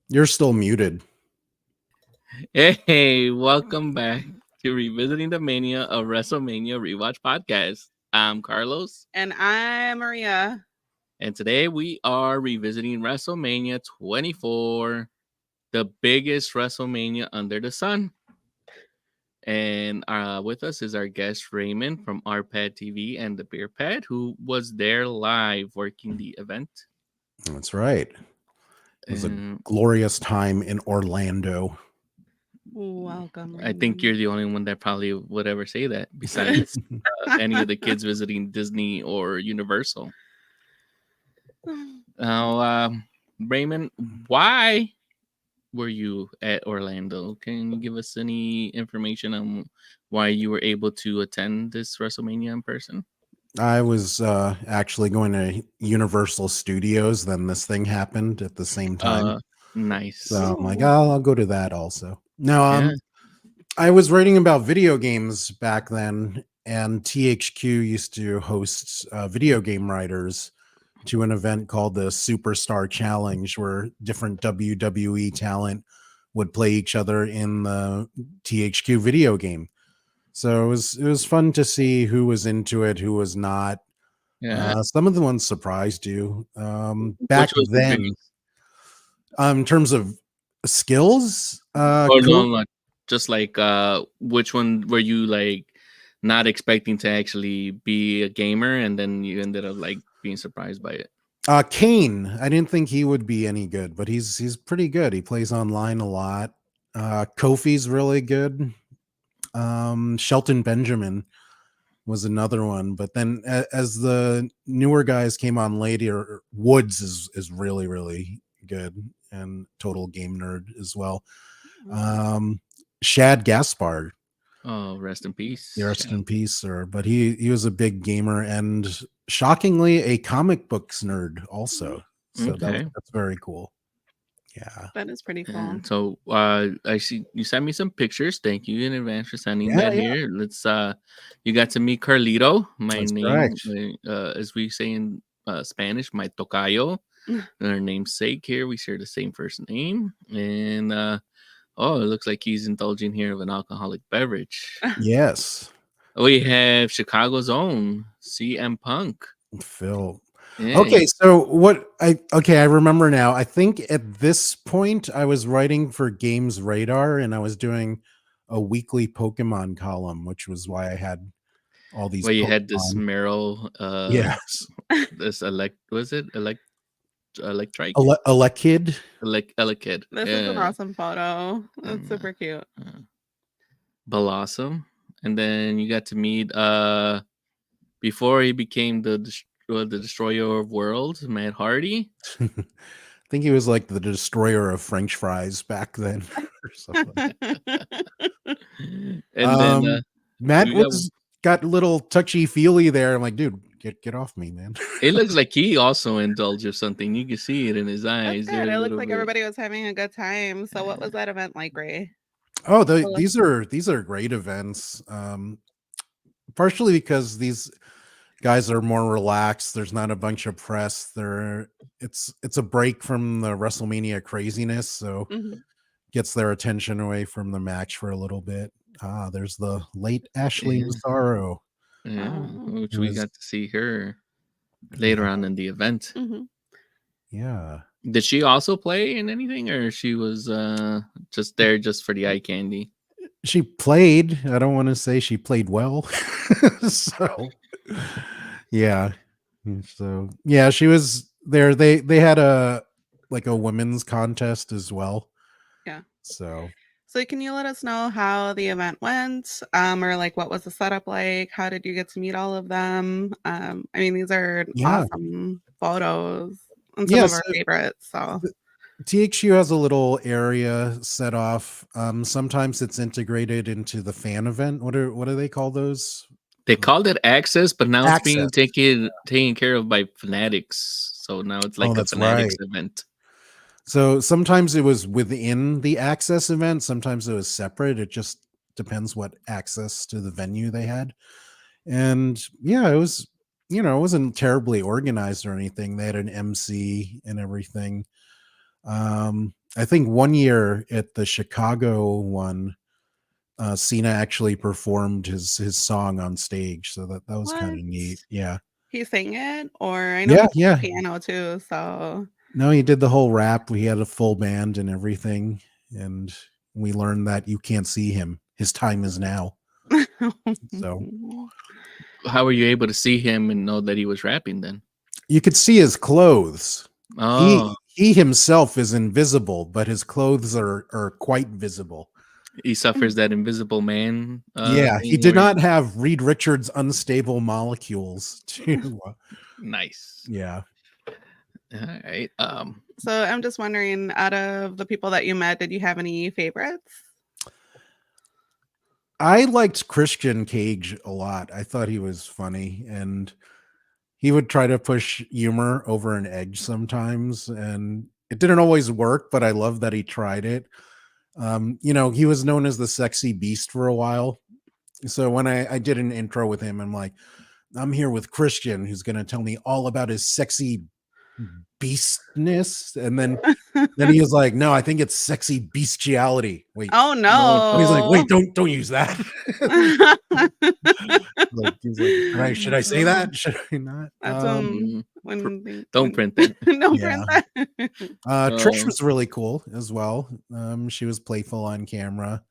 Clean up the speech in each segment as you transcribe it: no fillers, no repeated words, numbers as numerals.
You're still muted. Hey, welcome back to Revisiting the Mania of Wrestlemania Rewatch podcast. I'm Carlos, And I'm Maria. and today we are revisiting WrestleMania 24, the biggest WrestleMania under the sun. And with us is our guest Raymond from RPad TV and the Beer Pad, who was there live working the event. That's right. It was a Um, glorious time in Orlando. Welcome. I think you're the only one that probably would ever say that, besides any of the kids visiting Disney or Universal. Now, Raymond, why were you at Orlando? Can you give us any information on why you were able to attend this WrestleMania in person? I was actually going to Universal Studios. Then this thing happened at the same time. Nice. So I'm like, oh, I'll go to that also. Now, Yeah. I was writing about video games back then, and THQ used to host video game writers to an event called the Superstar Challenge, where different WWE talent would play each other in the THQ video game. So it was fun to see who was into it, who was not. Yeah. Some of the ones surprised you. Back Which was the then, biggest? in terms of skills, Oh no, just like which one were you like not expecting to actually be a gamer, and then you ended up like being surprised by it? Kane, I didn't think he would be any good, but he's pretty good. He plays online a lot. Kofi's really good. Shelton Benjamin was another one, but then as the newer guys came on later, Woods is really good and total game nerd as well. Shad Gaspard, Oh, rest in peace. rest in peace, sir. But he was a big gamer and shockingly a comic books nerd also. So Okay. that's very cool. Yeah. That is pretty cool. And so I see you sent me some pictures. Thank you in advance for sending Yeah, that here. Let's you got to meet Carlito, my That's name, correct. as we say in Spanish, my tocayo. Our namesake here. We share the same first name. And oh, it looks like he's indulging here of an alcoholic beverage. Yes. We have Chicago's own CM Punk. Phil. Yeah. Okay, so I remember now. I think at this point I was writing for Games Radar and I was doing a weekly Pokemon column, which was why I had all these Well, you had this Pokemon. Meryl, Yes. this electric Elekid. Elekid. This is an awesome photo. It's super cute. Blossom. And then you got to meet before he became the destroyer of worlds, Matt Hardy. I think he was like the destroyer of French fries back then or something. And then Matt got a little touchy feely there. I'm like, dude, get off me, man. It looks like he also indulged in something. You can see it in his eyes. Good. It looks like everybody was having a good time. So what was that event like, Ray? Oh, these are great events. Partially because these guys are more relaxed. There's not a bunch of press. It's a break from the WrestleMania craziness, so gets their attention away from the match for a little bit. There's the late Ashley Massaro. Yeah, which we got to see her later on in the event. Yeah. Did she also play in anything, or she was just there just for the eye candy? She played. I don't want to say she played well. So yeah. So yeah, she was there. They had a women's contest as well. Yeah. So can you let us know how the event went? Or like what was the setup like? How did you get to meet all of them? I mean, these are awesome photos and some of our favorites. So THQ has a little area set off. Sometimes it's integrated into the fan event. What do they call those? They called it Access, but now it's being taken care of by Fanatics. So now it's like a Fanatics event. So sometimes it was within the Access event. Sometimes it was separate. It just depends what access to the venue they had. And yeah, it was, it wasn't terribly organized or anything. They had an MC and everything. I think one year at the Chicago one, Cena actually performed his song on stage, so that was kind What? of neat. Yeah, He sang it, or I know yeah, he yeah. plays piano too. So No, he did the whole rap. We had a full band and everything, and we learned that you can't see him. His time is now. So How were you able to see him and know that he was rapping then? you could see his clothes. Oh, He himself is invisible, but his clothes are quite visible. he suffers that invisible man Yeah, he thing did where not have Reed Richards' unstable molecules to nice. yeah. All right. So I'm just wondering, out of the people that you met, did you have any favorites? I liked Christian Cage a lot. I thought he was funny, and he would try to push humor over an edge sometimes, and it didn't always work, but I love that he tried it. He was known as the sexy beast for a while. So when I did an intro with him, I'm like, I'm here with Christian, who's going to tell me all about his sexy beastness. And then he was like, no, I think it's sexy bestiality. Wait, Oh no, and he's like, no. wait, don't use that. Like he's like, should I say that? Should I not? That's don't print that. don't Yeah. print that. Trish was really cool as well. She was playful on camera.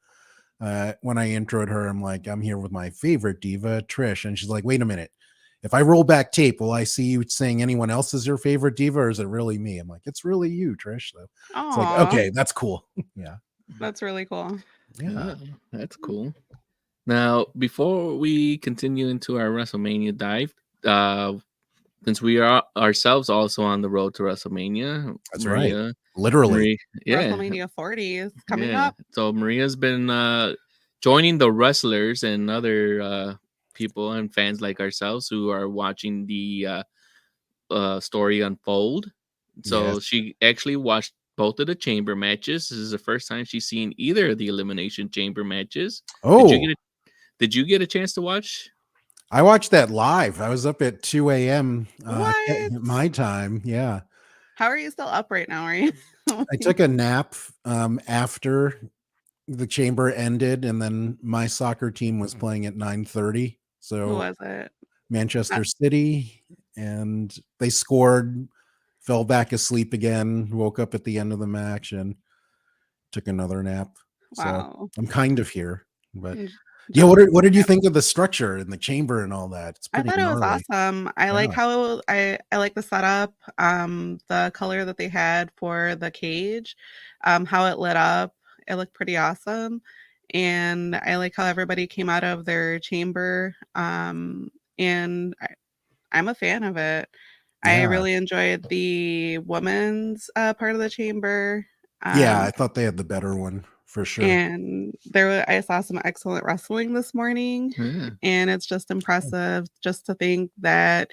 When I introed her, I'm like, I'm here with my favorite diva, Trish. And she's like, wait a minute. If I roll back tape, will I see you saying anyone else is your favorite diva, or is it really me? I'm like, it's really you, Trish. So it's like, okay, that's cool. Yeah. That's really cool. Yeah. That's cool. Now, before we continue into our WrestleMania dive, since we are ourselves also on the road to WrestleMania, That's Maria, right. Literally. WrestleMania 40 is coming up. So Maria's been joining the wrestlers and other people and fans like ourselves who are watching the story unfold. So Yes. she actually watched both of the chamber matches. This is the first time she's seen either of the elimination chamber matches. Oh, did you get a chance to watch? I watched that live. I was up at 2 a.m. What? My time. Yeah. How are you still up right now? Are you? I took a nap after the chamber ended, and then my soccer team was playing at 9:30. Who So was it? Manchester City, and they scored, fell back asleep again, woke up at the end of the match, and took another nap. So Wow. I'm kind of here, but Mm, yeah. What did you think of the structure and the chamber and all that? It's I pretty thought it was gnarly. awesome. I like Yeah. how I like the setup, the color that they had for the cage, how it lit up. It looked pretty awesome. And I like how everybody came out of their chamber. And I'm a fan of it. I Yeah. really enjoyed the women's part of the chamber. Yeah, I thought they had the better one for sure. And I saw some excellent wrestling this morning, Yeah. and it's just impressive just to think that,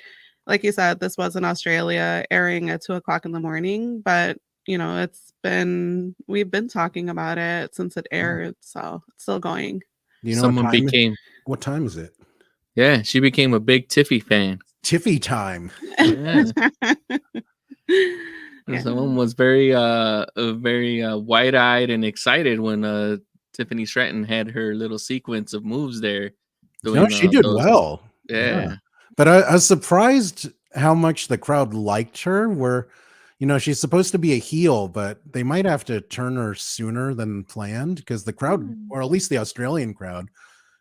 like you said, this was in Australia airing at 2:00 in the morning, but we've been talking about it since it aired, so it's still going. Do you know what time is it? Yeah, she became a big Tiffy fan. Tiffy time. Yeah. Yeah. Someone was very wide-eyed and excited when Tiffany Stratton had her little sequence of moves there. No, she did well. Yeah. But I was surprised how much the crowd liked her. Where, she's supposed to be a heel, but they might have to turn her sooner than planned, because the crowd, or at least the Australian crowd,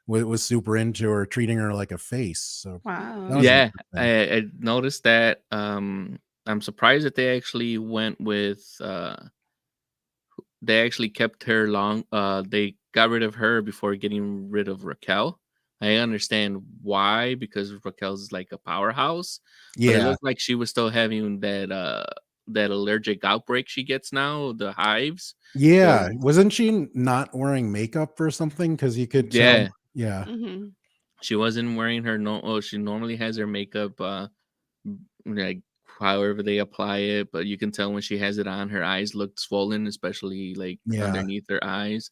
was super into her, treating her like a face. So Wow. Yeah, I noticed that. I'm surprised that they actually went with they actually kept her long. They got rid of her before getting rid of Raquel. I understand why, because Raquel's like a powerhouse. But it Yeah. looked like she was still having that allergic outbreak she gets now, the hives. Yeah. So, Wasn't she not wearing makeup or something? Because you could tell. yeah, Yeah. Mm-hmm. she wasn't wearing her she normally has her makeup like however they apply it, but you can tell when she has it on, her eyes looked swollen, especially like Yeah. underneath her eyes.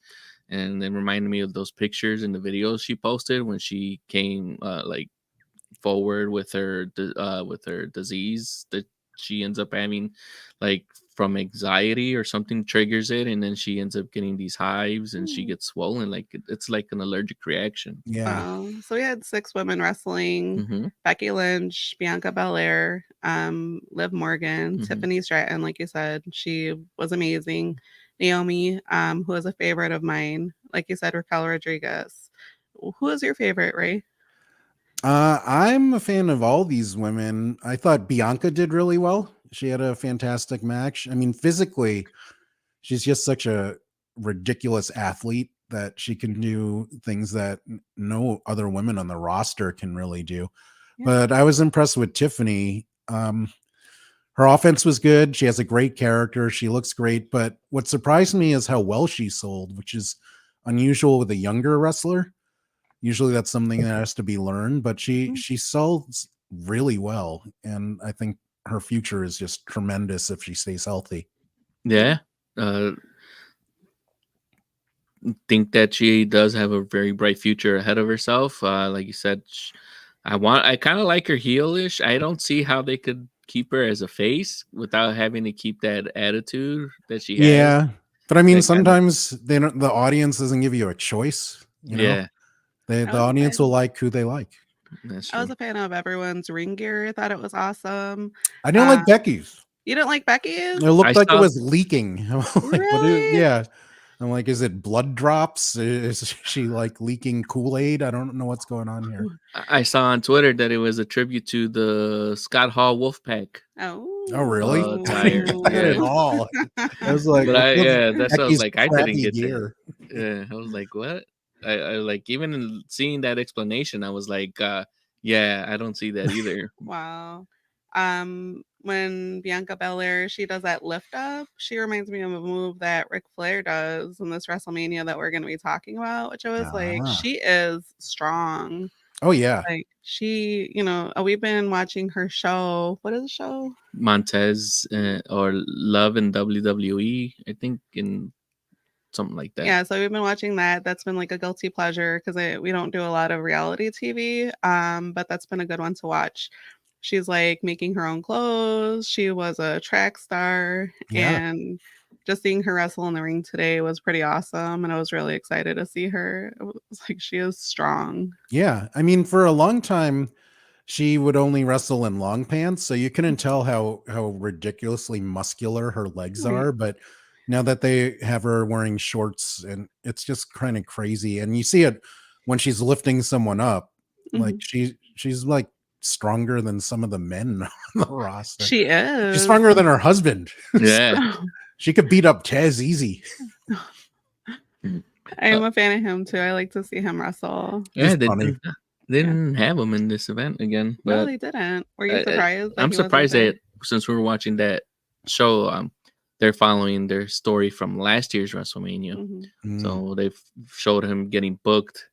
And it reminded me of those pictures and the videos she posted when she came like forward with her disease that she ends up having, like from anxiety or something triggers it, and then she ends up getting these hives and she gets swollen. Like it's like an allergic reaction. Yeah. So we had 6 women wrestling: Mm-hmm. Becky Lynch, Bianca Belair, Liv Morgan, Mhm. Tiffany Stratton. Like you said, she was amazing. Naomi, who is a favorite of mine. Like you said, Raquel Rodriguez. Who is your favorite, Ray? I'm a fan of all these women. I thought Bianca did really well. She had a fantastic match. I mean, physically, she's just such a ridiculous athlete that she can do things that no other women on the roster can really do. Yeah. But I was impressed with Tiffany. Her offense was good. She has a great character. She looks great. But what surprised me is how well she sold, which is unusual with a younger wrestler. Usually that's something that has to be learned, but she sells really well. And I think her future is just tremendous if she stays healthy. Yeah. Think that she does have a very bright future ahead of herself. Like you said, I kind of like her heelish. I don't see how they could keep her as a face without having to keep that attitude that she has. Yeah. But I mean, That kinda- sometimes they don't, the audience doesn't give you a choice. You know, Yeah, the audience will like who they like. that's I was true. a fan of everyone's ring gear. I thought it was awesome. I didn't like Becky's. You didn't like Becky's? It looked I like it saw- was leaking. I'm like, what is, Really? yeah. I'm like, is it blood drops? Is she like leaking Kool-Aid? I don't know what's going on here. I saw on Twitter that it was a tribute to the Scott Hall Wolfpack. Oh, really? Tire. Not at all. I was like, But that's what I was Becky's like. I didn't crappy get gear. that. Yeah, I was like, what? I like even in seeing that explanation, I was like, yeah, I don't see that either. Wow. When Bianca Belair, she does that lift up, she reminds me of a move that Ric Flair does in this WrestleMania that we're going to be talking about, which I was like, she is strong. Oh yeah. Like she, we've been watching her show. What is the show? Montez or Love in WWE, I think, in something like that. Yeah, so we've been watching that. That's been like a guilty pleasure because we don't do a lot of reality TV. But that's been a good one to watch. She's like making her own clothes. She was a track star, and just seeing her wrestle in the ring today was pretty awesome. And I was really excited to see her. It was like she is strong. Yeah, I mean, for a long time, she would only wrestle in long pants, so you couldn't tell how ridiculously muscular her legs Right. are. But now that they have her wearing shorts, and it's just kind of crazy, and you see it when she's lifting someone up, like she's like stronger than some of the men on the roster. She is. She's stronger than her husband. Yeah. She could beat up Tez easy. I am a fan of him too. I like to see him wrestle. Yeah, they didn't have him in this event again. But No, they didn't. Were you surprised? I'm surprised that since we were watching that show, they're following their story from last year's WrestleMania. So they showed him getting booked,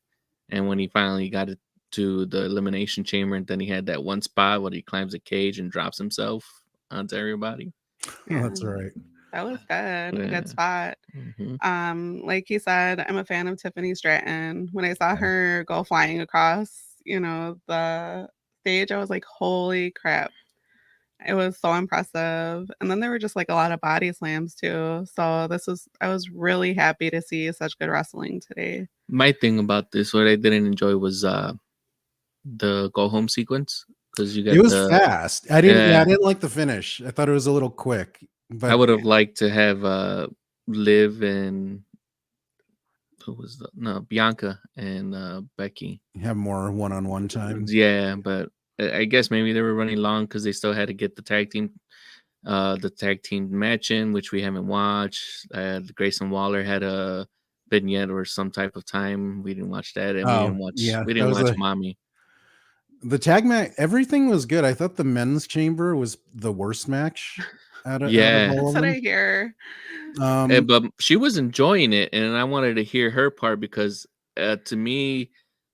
and when he finally got it to the Elimination Chamber, and then he had that one spot where he climbs a cage and drops himself onto everybody. Oh, that's right. That was good. A good spot. Mm-hmm. Like he said, I'm a fan of Tiffany Stratton. When I saw her go flying across, the stage, I was like, holy crap. It was so impressive. And then there were just like a lot of body slams too. So I was really happy to see such good wrestling today. My thing about this, what I didn't enjoy was the go home sequence, because you got it was fast. I didn't like the finish. I thought it was a little quick. But I would have liked to have Liv and Bianca and Becky have more one-on-one time. Yeah, but I guess maybe they were running long because they still had to get the tag team match in, which we haven't watched. Grayson Waller had a vignette or some type of time. We didn't watch that, and we didn't watch Mommy. The tag match, everything was good. I thought the men's chamber was the worst match out of all That's of what them. I hear. But she was enjoying it, and I wanted to hear her part because to me,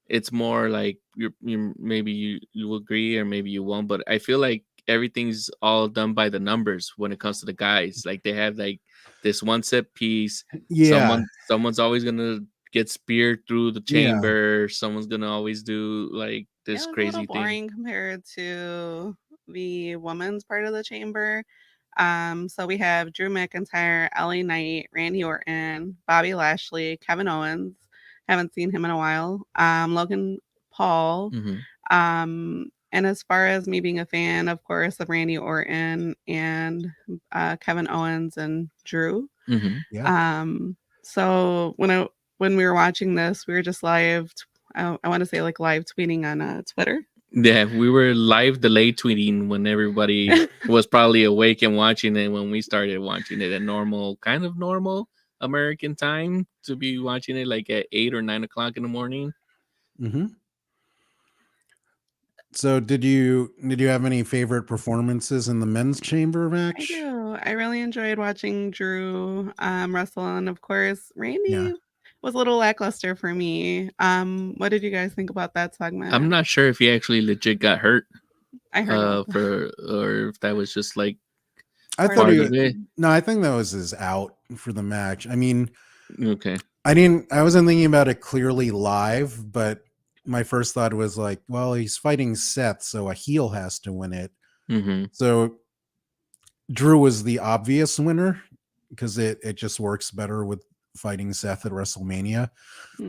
it's more like you maybe you agree or maybe you won't, but I feel like everything's all done by the numbers when it comes to the guys. Like they have like this one set piece. Yeah, someone's always gonna get speared through the chamber. Someone's gonna always do like this crazy a little boring thing compared to the women's part of the chamber. So we have Drew McIntyre, LA Knight, Randy Orton, Bobby Lashley, Kevin Owens. Haven't seen him in a while. Logan Paul. And as far as me being a fan, of course, of Randy Orton and Kevin Owens and Drew. So when we were watching this, we were just live. I want to say like live tweeting on Twitter. Yeah, we were live delay tweeting when everybody was probably awake and watching it when we started watching it at normal American time to be watching it like at 8 or 9 o'clock in the morning. So did you have any favorite performances in the men's chamber match? I do. I really enjoyed watching Drew wrestle, and of course Randy was a little lackluster for me. What did you guys think about that segment? I'm not sure if he actually legit got hurt. I heard or if that was just like I thought I think that was his out for the match. I mean, okay. I wasn't thinking about it clearly live, but my first thought was like, well, he's fighting Seth, so a heel has to win it. So Drew was the obvious winner because it just works better with fighting Seth at WrestleMania.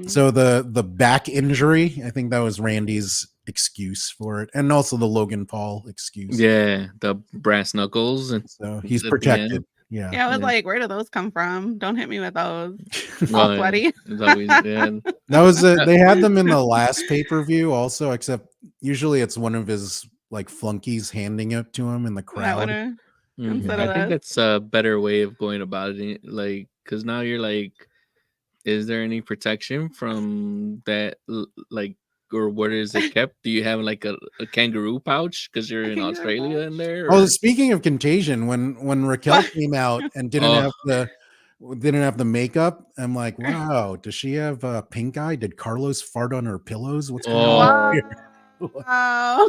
So the back injury, I think that was Randy's excuse for it, and also the Logan Paul excuse. Yeah, the brass knuckles, and so he's protected. Yeah, I was like, where do those come from? Don't hit me with those. All sweaty. That was they had them in the last pay-per-view also, except usually it's one of his like flunkies handing it to him in the crowd. I think that's a better way of going about it, like, because now you're like, is there any protection from that, like, or where is it kept? Do you have like a kangaroo pouch because you're in Australia in there? Or? Oh, speaking of contagion, when Raquel came out and didn't have the makeup, I'm like, wow, does she have pink eye? Did Carlos fart on her pillows? What's going on here? Wow.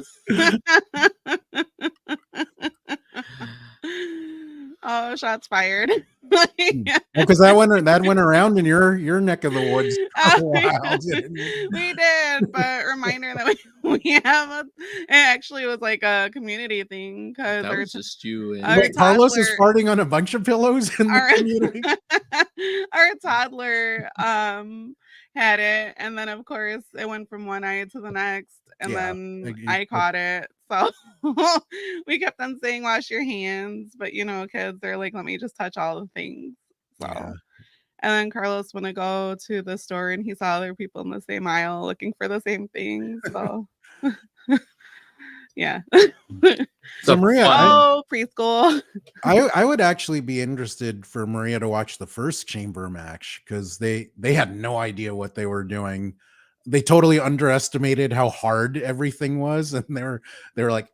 Oh, shots fired. Because that went around in your neck of the woods for a while, we did, but reminder that we have it actually was like a community thing because that was just you and Carlos is farting on a bunch of pillows in the community. Our toddler had it, and then of course it went from one eye to the next, and then I caught it. So we kept on saying wash your hands, but kids, they're like, let me just touch all the things. So and then Carlos went to go to the store and he saw other people in the same aisle looking for the same thing. So yeah. So Maria, preschool. I would actually be interested for Maria to watch the first chamber match because they had no idea what they were doing. They totally underestimated how hard everything was, and they were like,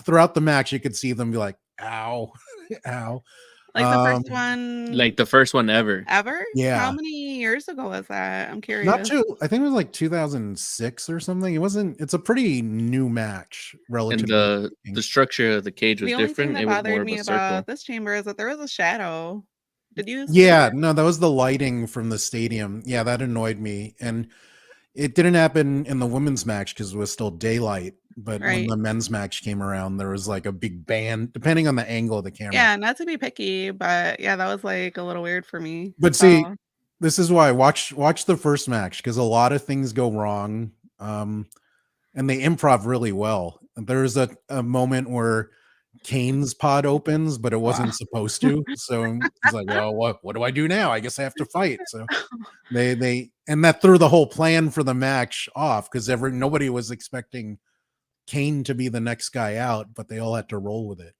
throughout the match, you could see them be like, "Ow, ow." Like the first one, like the first one ever. Yeah. How many years ago was that? I'm curious. Not too. I think it was like 2006 or something. It wasn't. It's a pretty new match, relatively. And the structure of the cage was different. The only thing that bothered me about this chamber is that there was a shadow. Did you? No, that was the lighting from the stadium. Yeah, that annoyed me, and it didn't happen in the women's match because it was still daylight. But when the men's match came around, there was like a big band, depending on the angle of the camera. Yeah, not to be picky, but yeah, that was like a little weird for me. But see, this is why watch the first match because a lot of things go wrong, and they improv really well. There's a moment where Kane's pod opens, but it wasn't supposed to. So he's like, "Well, what do I do now? I guess I have to fight." So they and that threw the whole plan for the match off because nobody was expecting Kane to be the next guy out, but they all had to roll with it.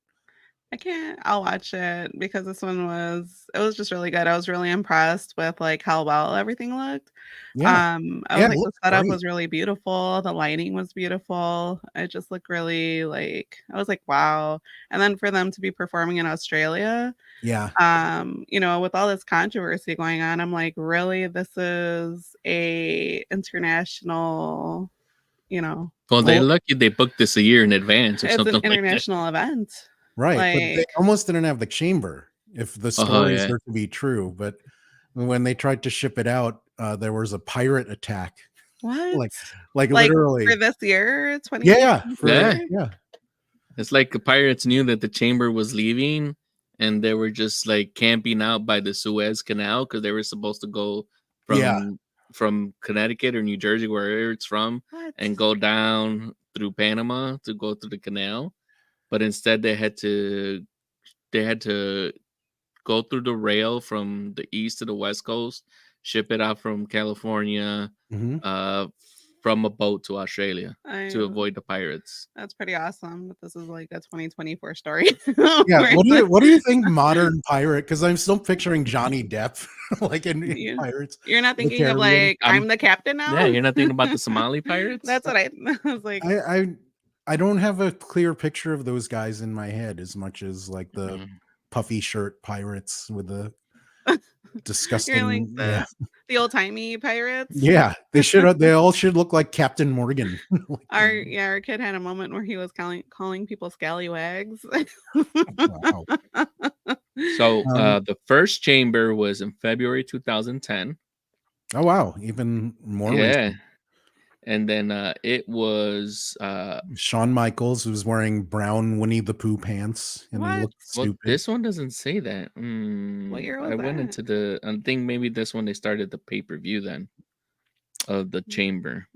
I'll watch it because this one was just really good. I was really impressed with like how well everything looked. I was like, the setup was really beautiful. The lighting was beautiful. It just looked really like, I was like, wow. And then for them to be performing in Australia, with all this controversy going on, I'm like, really, this is a international, Well, they're lucky they booked this a year in advance or something. It's an international event. Right, but they almost didn't have the chamber if the stories are to be true. But when they tried to ship it out, there was a pirate attack. What? Like literally for this year, 20? Yeah. It's like the pirates knew that the chamber was leaving, and they were just like camping out by the Suez Canal because they were supposed to go Yeah. from Connecticut or New Jersey, wherever it's from, What? and go down through Panama to go through the canal. But instead, they had to go through the rail from the east to the west coast, ship it out from California, Mhm. from a boat to Australia to I avoid the pirates. That's pretty awesome. But this is like a 2024 story. Yeah. What do you think modern pirate? Because I'm still picturing Johnny Depp like in Yeah. Pirates. You're not of the thinking of Caribbean. like I'm the captain now. Yeah, you're not thinking about the Somali pirates? That's what I was like. I don't have a clear picture of those guys in my head as much as like the puffy shirt pirates with the disgusting. You're like the old timey pirates. Yeah, they all should look like Captain Morgan. Our kid had a moment where he was calling people scallywags. Wow. So the first chamber was in February 2010. Oh wow, even more. Yeah. Recent. And then it was Shawn Michaels, who was wearing brown Winnie the Pooh pants, and he looked stupid. This one doesn't say that. What year was I went that? into I think maybe this one they started the pay-per-view then of the chamber.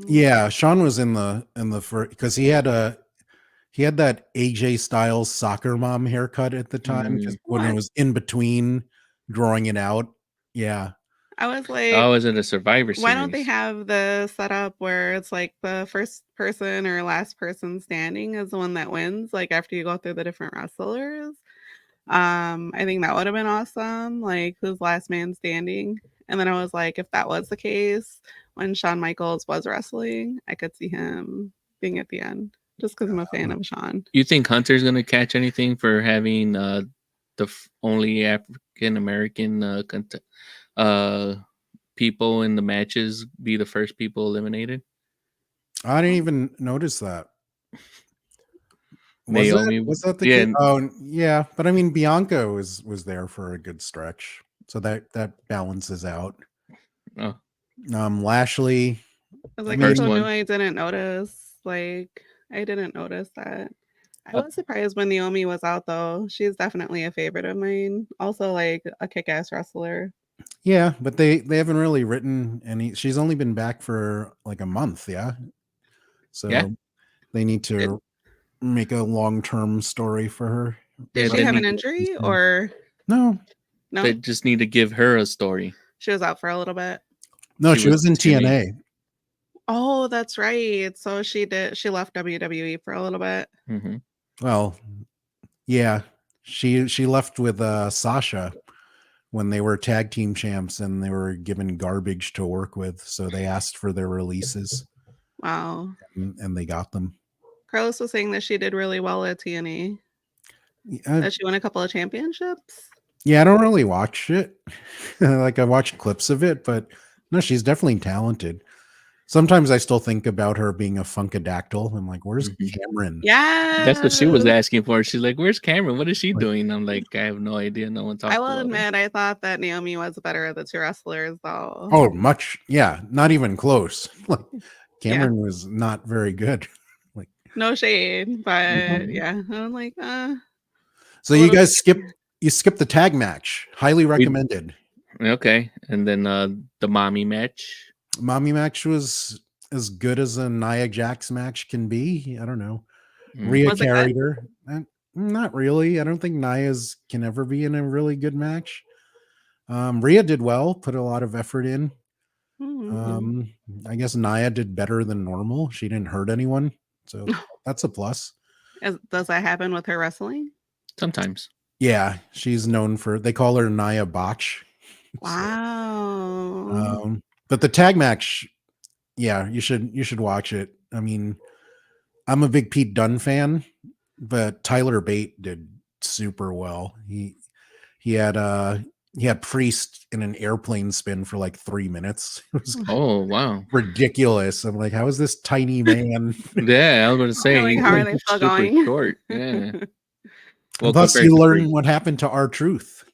Yeah, Shawn was in the first because he had that AJ Styles soccer mom haircut at the time when it was in between growing it out. Yeah. I was like, oh, is it a Survivor Series? Why don't they have the setup where it's like the first person or last person standing is the one that wins, like after you go through the different wrestlers? I think that would have been awesome, like who's last man standing. And then I was like, if that was the case, when Shawn Michaels was wrestling, I could see him being at the end, just because I'm a fan of Shawn. You think Hunter's gonna catch anything for having the only African American people in the matches be the first people eliminated? I didn't even notice that. Was that the case? Oh yeah, but I mean Bianca was there for a good stretch, so that balances out. Oh. Lashley. I was like, so new I didn't notice. Like, I didn't notice that. I was surprised when Naomi was out, though. She's definitely a favorite of mine. Also, like a kick-ass wrestler. Yeah, but they haven't really written any. She's only been back for like a month. Yeah, so they need to make a long-term story for her. Did she have an injury or no? They just need to give her a story. She was out for a little bit. No, she was in TNA. Oh, that's right. So she left WWE for a little bit. Mm-hmm. Well, yeah, she left with Sasha when they were tag team champs and they were given garbage to work with, so they asked for their releases. Wow. And they got them. Carlos was saying that she did really well at TNA. That she won a couple of championships. Yeah, I don't really watch it. Like I watch clips of it, but no, she's definitely talented. Sometimes I still think about her being a funkadactyl. I'm like, where's Cameron? Yeah. That's what she was asking for. She's like, where's Cameron? What is she doing? I'm like, I have no idea. No one talked about her. I will admit, I thought that Naomi was better of the two wrestlers, though. Oh, much. Yeah, not even close. Like Cameron was not very good. Like no shade, but yeah, I'm like, So you guys skipped the tag match. Highly recommended. Okay. And then the mommy match. Mommy match was as good as a Nia Jax match can be. I don't know. Rhea carried her. Not really. I don't think Nia's can ever be in a really good match. Rhea did well, put a lot of effort in. I guess Nia did better than normal. She didn't hurt anyone. So that's a plus. Does that happen with her wrestling? Sometimes. Yeah, she's known for, they call her Nia Botch. Wow. But the tag match, yeah, you should watch it. I mean, I'm a big Pete Dunne fan, but Tyler Bate did super well. He had Priest in an airplane spin for like 3 minutes. It was wow, ridiculous. I'm like, how is this tiny man? Yeah, I was going to say, like, how are they still going? Short. Yeah. Well, plus, you learn what happened to R-Truth.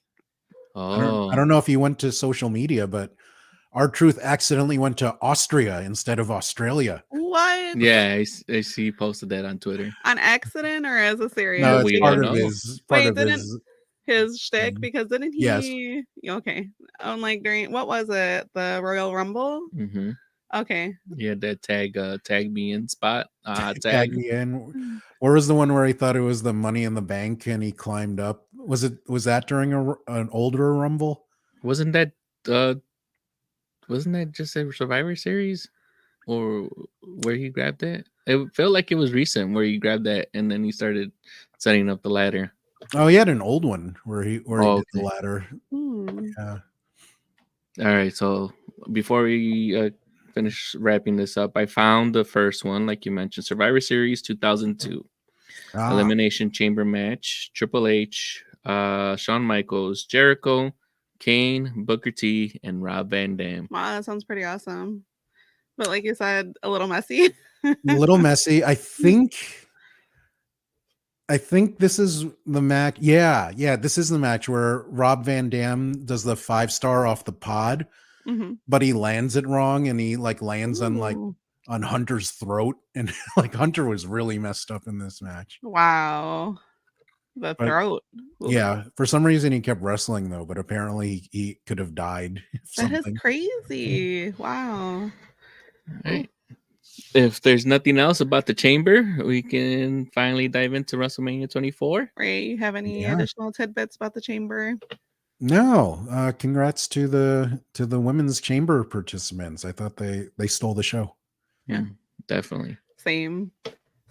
Oh, I don't know if you went to social media, but R-Truth accidentally went to Austria instead of Australia. What? Yeah, I see. Posted that on Twitter. On accident or as a serious? No, it's part of his. his shtick because didn't Yes. he? Okay, on like during what was it? The Royal Rumble. Mm-hmm. Okay. Yeah, that tag me in spot. Tag Tag. me in. Where was the one where he thought it was the Money in the Bank and he climbed up? Was that during an older Rumble? Wasn't that just a Survivor Series? Or where he grabbed it? It felt like it was recent where he grabbed that and then he started setting up the ladder. Oh, he had an old one where he did the Okay. ladder. Hmm. Yeah. All right, so before we finish wrapping this up, I found the first one, like you mentioned, Survivor Series 2002. Elimination Chamber match, Triple H, Shawn Michaels, Jericho, Kane, Booker T, and Rob Van Dam. Wow, that sounds pretty awesome. But like you said, a little messy. A little messy. I think this is the match. Yeah, this is the match where Rob Van Dam does the 5-star off the pod, but he lands it wrong and he like lands on Hunter's throat, and like Hunter was really messed up in this match. Wow. The throat. Yeah, for some reason he kept wrestling though, but apparently he could have died. That is crazy. Wow. All right. If there's nothing else about the chamber, we can finally dive into WrestleMania 24. Ray, you have any additional tidbits about the chamber? No. Congrats to the women's chamber participants. I thought they stole the show. Yeah, definitely. Same.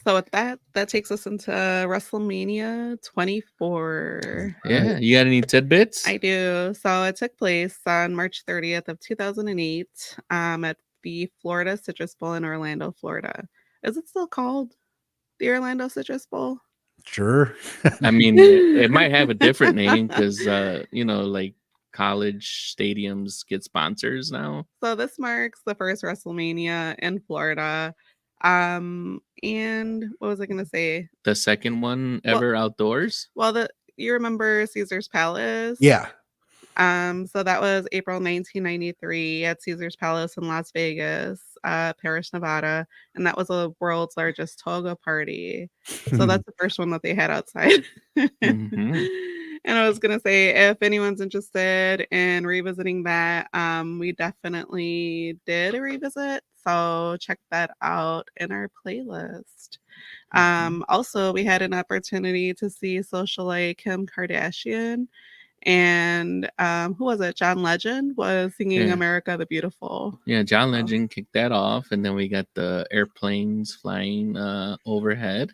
So with that takes us into WrestleMania 24. Yeah, you got any tidbits? I do. So it took place on March 30th of 2008 at the Florida Citrus Bowl in Orlando, Florida. Is it still called the Orlando Citrus Bowl? Sure. I mean, it might have a different name because, like college stadiums get sponsors now. So this marks the first WrestleMania in Florida. And what was I going to say? The second one ever outdoors? Well, you remember Caesar's Palace? Yeah. So that was April 1993 at Caesar's Palace in Las Vegas, Parrish, Nevada, and that was the world's largest toga party. So that's the first one that they had outside. And I was gonna say, if anyone's interested in revisiting that, we definitely did a revisit. So check that out in our playlist. Also, we had an opportunity to see socialite Kim Kardashian. And who was it? John Legend was singing America the Beautiful. Yeah, John Legend kicked that off, and then we got the airplanes flying overhead.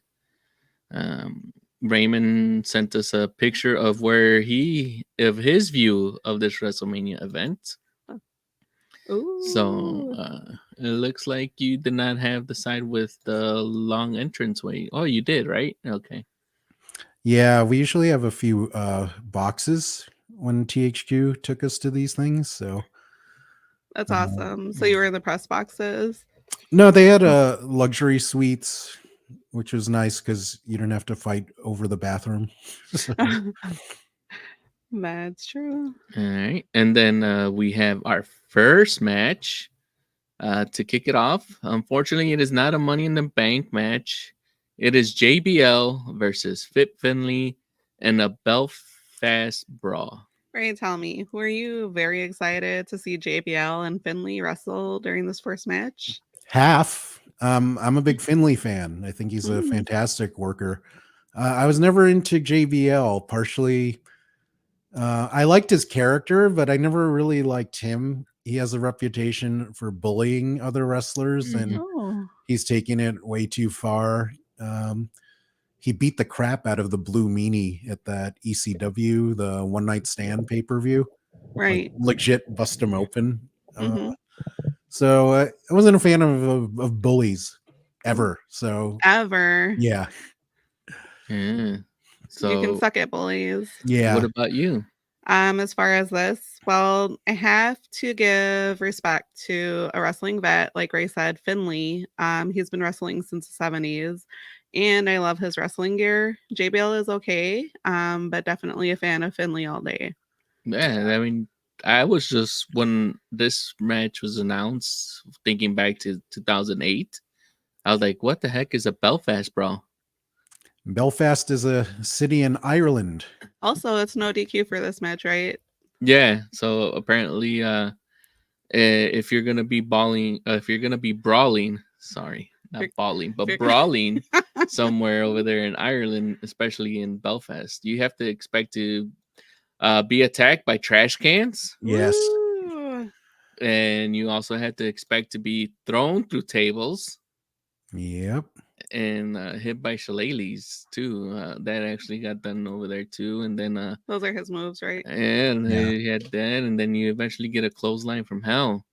Raymond sent us a picture of his view of this WrestleMania event. Ooh. So it looks like you did not have the side with the long entranceway. Oh, you did, right? Okay. Yeah, we usually have a few boxes when THQ took us to these things. So that's awesome. So you were in the press boxes? No, they had luxury suites, which was nice because you didn't have to fight over the bathroom. That's true. All right. And then we have our first match to kick it off. Unfortunately, it is not a Money in the Bank match. It is JBL versus Fit Finlay in a Belfast brawl. Ray, tell me, were you very excited to see JBL and Finlay wrestle during this first match? Half. I'm a big Finlay fan. I think he's a fantastic worker. I was never into JBL. Partially, I liked his character, but I never really liked him. He has a reputation for bullying other wrestlers, and he's taking it way too far. He beat the crap out of the Blue Meanie at that ECW, the One Night Stand pay-per-view. Right. Like, legit bust him open. So I wasn't a fan of bullies ever. So ever. Yeah. So you can suck at bullies. Yeah. What about you? As far as this, well, I have to give respect to a wrestling vet, like Ray said, Finlay. He's been wrestling since the 70s, and I love his wrestling gear. JBL is okay, but definitely a fan of Finlay all day. Yeah, I mean, I was just, when this match was announced, thinking back to 2008, I was like, what the heck is a Belfast brawl? Belfast is a city in Ireland. Also, it's no DQ for this match, right? Yeah. So apparently, if you're gonna be brawling, sorry, not balling, but brawling somewhere over there in Ireland, especially in Belfast, you have to expect to be attacked by trash cans. Yes. Woo! And you also have to expect to be thrown through tables. Yep. And hit by shillelaghs too. That actually got done over there too. And then those are his moves, right? And he had that, and then you eventually get a clothesline from hell.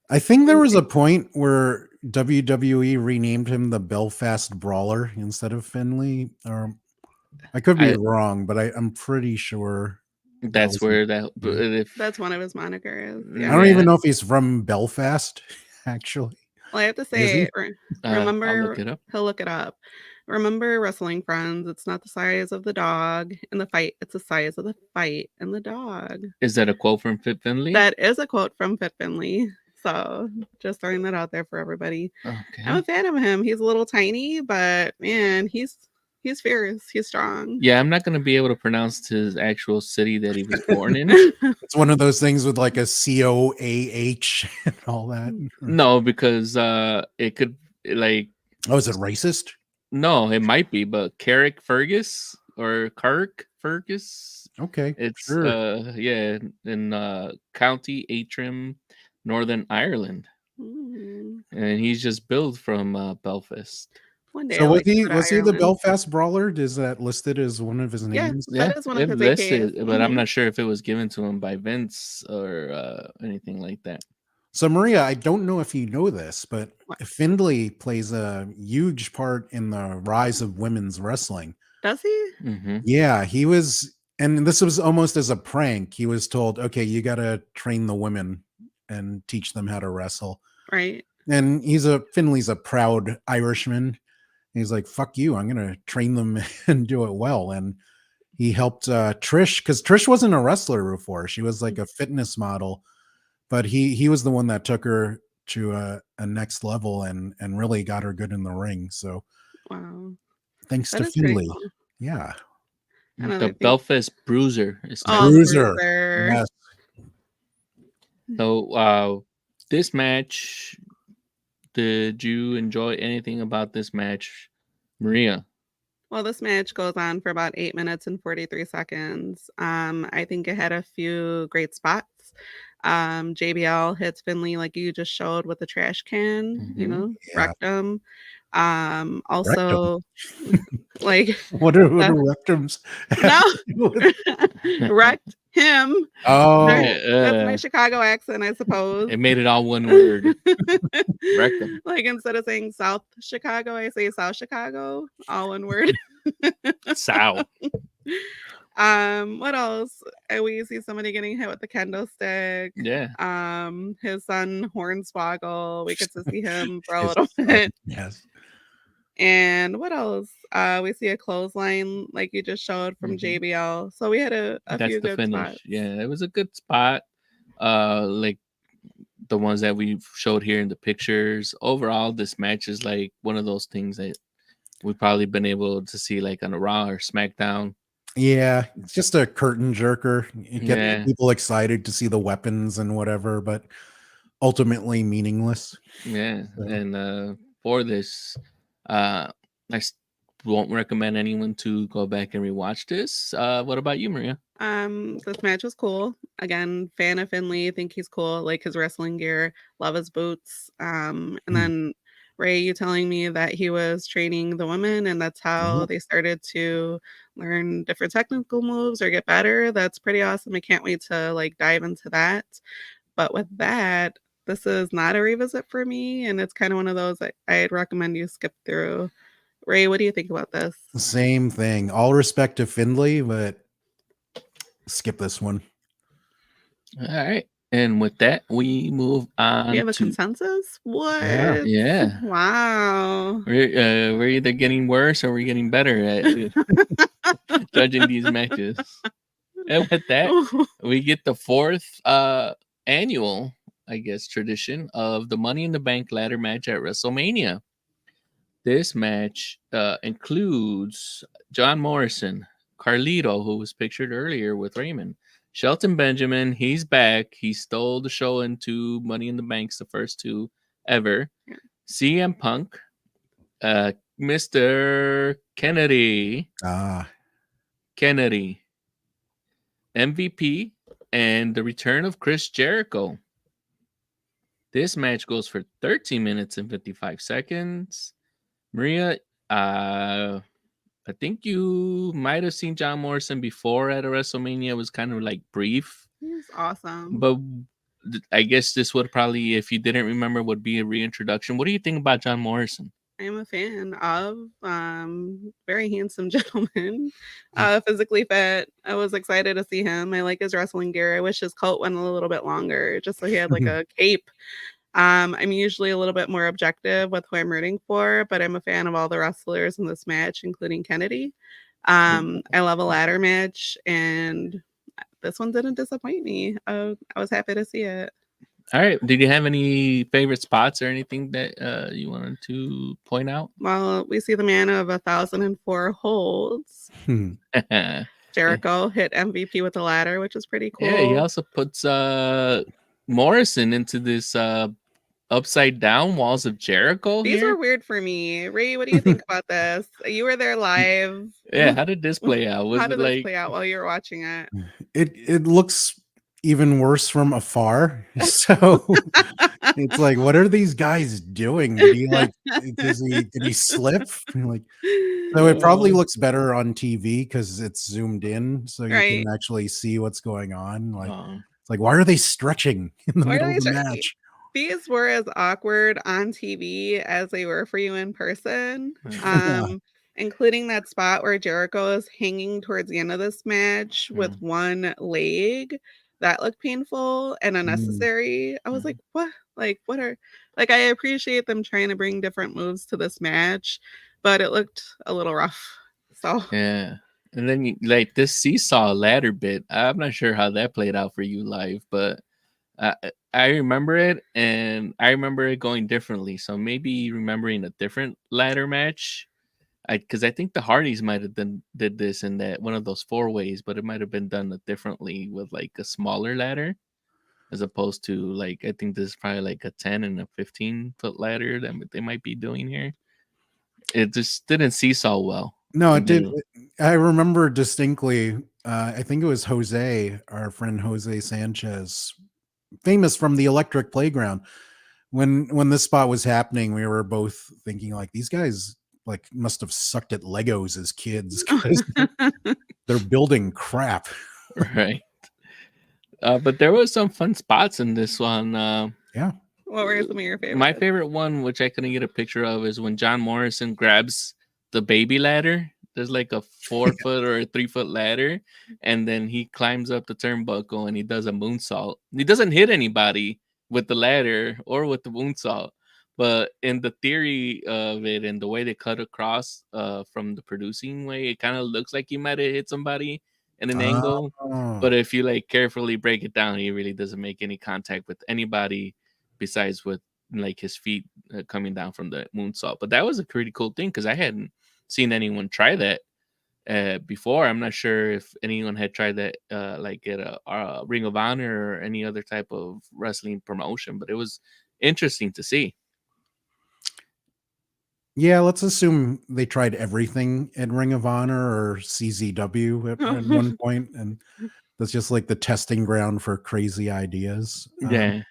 I think there was a point where WWE renamed him the Belfast Brawler instead of Finley. Or I could be wrong, but I'm pretty sure that's where that. That's one of his monikers. Yeah. I don't even know if he's from Belfast, actually. Well, I have to say, remember, he'll look it up. Remember Wrestling Friends, it's not the size of the dog in the fight, it's the size of the fight and the dog. Is that a quote from Fit Finley? That is a quote from Fit Finley. So just throwing that out there for everybody. Okay. I'm a fan of him. He's a little tiny, but man, he's fierce. He's strong. Yeah, I'm not going to be able to pronounce his actual city that he was born in. It's one of those things with like a COAH and all that. No, because it could like. Oh, is it racist? No, it might be, but Carrick Fergus or Kirk Fergus. Okay, it's in County Antrim, Northern Ireland, and he's just billed from Belfast. One day so was he the Belfast Brawler? Is that listed as one of his names? Yeah, that is one of his listed, but I'm not sure if it was given to him by Vince or anything like that. So Maria, I don't know if you know this, but Findlay plays a huge part in the rise of women's wrestling. Does he? Mm-hmm. Yeah, he was, and this was almost as a prank. He was told, "Okay, you got to train the women and teach them how to wrestle." Right. And Findlay's a proud Irishman. He's like, "Fuck you! I'm gonna train them and do it well." And he helped Trish, because Trish wasn't a wrestler before; she was like a fitness model. But he was the one that took her to a next level and really got her good in the ring. So, wow, thanks to Finley. Cool. Yeah, the Belfast Bruiser is Bruiser. Yes. So, this match, did you enjoy anything about this match, Maria? Well, this match goes on for about 8 minutes and 43 seconds. I think it had a few great spots. JBL hits Finley like you just showed with the trash can, wrecked him. Also, like what are rectums? No, wrecked him. Oh, that's my Chicago accent, I suppose. It made it all one word. Wrecked him. Like instead of saying South Chicago, I say South Chicago, all one word. South. What else? We see somebody getting hit with the kendo stick. Yeah. His son Hornswoggle. We get to see him for a little bit. Yes. And what else? We see a clothesline like you just showed from JBL. So we had a few good spots. Yeah, it was a good spot. Like the ones that we showed here in the pictures. Overall, this match is like one of those things that we've probably been able to see like on a Raw or SmackDown. Yeah, it's just a curtain jerker. You get people excited to see the weapons and whatever, but ultimately meaningless. Yeah, so. And for this, I won't recommend anyone to go back and rewatch this. What about you, Maria? This match was cool. Again, fan of Finley. Think he's cool. Like his wrestling gear. Love his boots. And then Ray, you telling me that he was training the women and that's how they started to learn different technical moves or get better. That's pretty awesome. I can't wait to like dive into that. But with that, this is not a revisit for me. And it's kind of one of those that I'd recommend you skip through. Ray, what do you think about this? Same thing. All respect to Findlay, but skip this one. All right. And with that, we move on. We have a consensus? What? Yeah. Wow. We're either getting worse or we're getting better at judging these matches. And with that, we get the fourth annual, I guess, tradition of the Money in the Bank ladder match at WrestleMania. This match includes John Morrison, Carlito, who was pictured earlier with Raymond, Shelton Benjamin. He's back. He stole the show into Money in the Banks, the first two ever. Yeah. CM Punk, Mr. Kennedy, MVP, and the return of Chris Jericho. This match goes for 13 minutes and 55 seconds. Maria, I think you might have seen John Morrison before at a WrestleMania. It was kind of like brief. He's awesome. But I guess this would probably, if you didn't remember, would be a reintroduction. What do you think about John Morrison? I'm a fan of very handsome gentleman, physically fit. I was excited to see him. I like his wrestling gear. I wish his coat went a little bit longer, just so he had like a cape. I'm usually a little bit more objective with who I'm rooting for, but I'm a fan of all the wrestlers in this match, including Kennedy. I love a ladder match, and this one didn't disappoint me. I was happy to see it. All right. Did you have any favorite spots or anything that you wanted to point out? Well, we see the man of 1,004 holds. Jericho hit MVP with the ladder, which is pretty cool. Yeah, he also puts Morrison into this upside down walls of Jericho. These were weird for me. Ray, what do you think about this? You were there live. Yeah, how did this play out? How did this play out while you were watching it? It looks even worse from afar. So it's like, what are these guys doing? Did he slip? Like, so it probably looks better on TV because it's zoomed in, so you can actually see what's going on. Like, it's like, why are they stretching in the middle of the match? These were as awkward on TV as they were for you in person. Including that spot where Jericho is hanging towards the end of this match with one leg. That looked painful and unnecessary. I was like, what? I appreciate them trying to bring different moves to this match, but it looked a little rough. So yeah. And then like this seesaw ladder bit, I'm not sure how that played out for you live, but I remember it, and I remember it going differently. So maybe remembering a different ladder match. Because I think the Hardys might have did this in that one of those 4 ways, but it might have been done differently with like a smaller ladder, as opposed to like, I think this is probably like a 10 and a 15-foot ladder that they might be doing here. It just didn't seesaw well. No, it did. I remember distinctly. I think it was Jose, our friend Jose Sanchez, famous from the Electric Playground. When this spot was happening, we were both thinking like, these guys like must have sucked at Legos as kids because they're building crap. Right. But there was some fun spots in this one. Yeah. What were some of your favorites? My favorite one, which I couldn't get a picture of, is when John Morrison grabs the baby ladder. There's like a 4-foot or a 3-foot ladder, and then he climbs up the turnbuckle and he does a moonsault. He doesn't hit anybody with the ladder or with the moonsault. But in the theory of it and the way they cut across from the producing way, it kind of looks like he might have hit somebody in an angle. But if you like carefully break it down, he really doesn't make any contact with anybody besides with like his feet coming down from the moonsault. But that was a pretty cool thing because I hadn't seen anyone try that before. I'm not sure if anyone had tried that like at a Ring of Honor or any other type of wrestling promotion, but it was interesting to see. Yeah, let's assume they tried everything at Ring of Honor or CZW at one point, and that's just like the testing ground for crazy ideas. Yeah.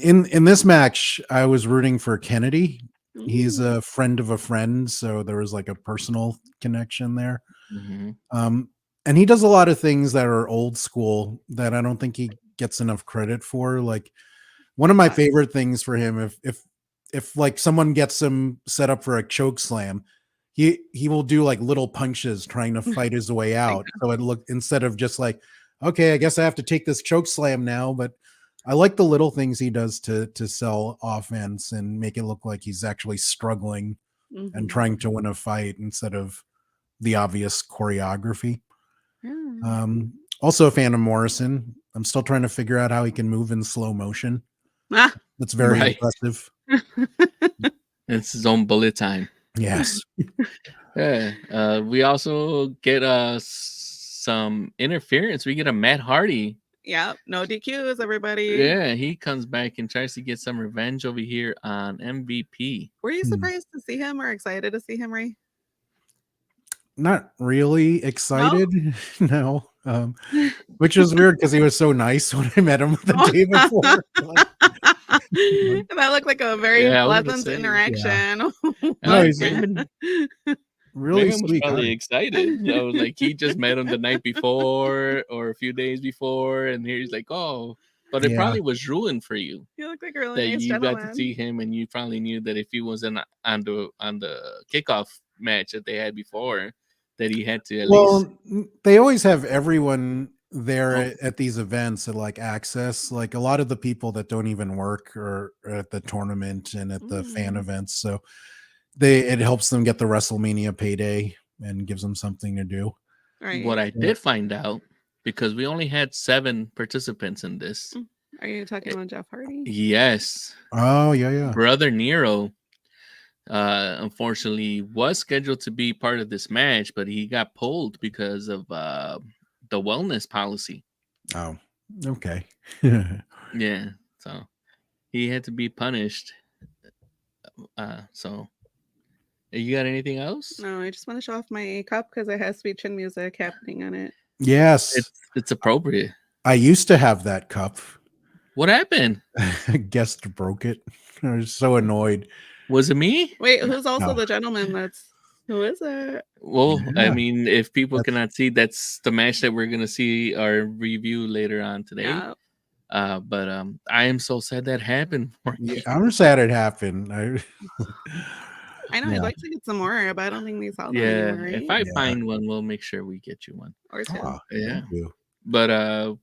In this match, I was rooting for Kennedy. He's a friend of a friend, so there was like a personal connection there. And he does a lot of things that are old school that I don't think he gets enough credit for. Like one of my favorite things for him, if like someone gets him set up for a choke slam, he will do like little punches trying to fight his way out. So it look, instead of just like, okay, I guess I have to take this choke slam now. But I like the little things he does to sell offense and make it look like he's actually struggling and trying to win a fight instead of the obvious choreography. Also a fan of Morrison. I'm still trying to figure out how he can move in slow motion. That's very impressive. It's his own bullet time. Yes. Yeah. We also get some interference. We get a Matt Hardy. Yep. No DQs, everybody. Yeah, he comes back and tries to get some revenge over here on MVP. Were you surprised to see him or excited to see him, Ray? Not really excited. No. Which was weird because he was so nice when I met him the day before. That looked like a very pleasant interaction. No, he's really Raymond was sweet. probably excited. Like he just met him the night before or a few days before, and here he's like, "Oh," but it probably was ruined for you. You look like a really nice you gentleman. got to see him, and you probably knew that if he wasn't on the kickoff match that they had before, that he had to at least. They always have everyone there at these events at like access, like a lot of the people that don't even work or at the tournament and at the fan events, so it helps them get the WrestleMania payday and gives them something to do. Right. What I did find out, because we only had 7 participants in this. Are you talking about Jeff Hardy? Yes. Oh yeah. Brother Nero unfortunately was scheduled to be part of this match, but he got pulled because of the wellness policy. Oh, okay. Yeah, so he had to be punished. So you got anything else? No, I just want to show off my cup because it has sweet chin music happening on it. Yes, it's appropriate. I used to have that cup. What happened? Guest broke it. I was so annoyed. Was it me? Wait, who's also the gentleman? Who is it? Well, I mean, if people cannot see, that's the match that we're gonna see our review later on today. Yeah. But I am so sad that happened. I'm sad it happened. I know I'd like to get some more, but I don't think they sell them anymore. Right? If I find one, we'll make sure we get you one or 2. Yeah. But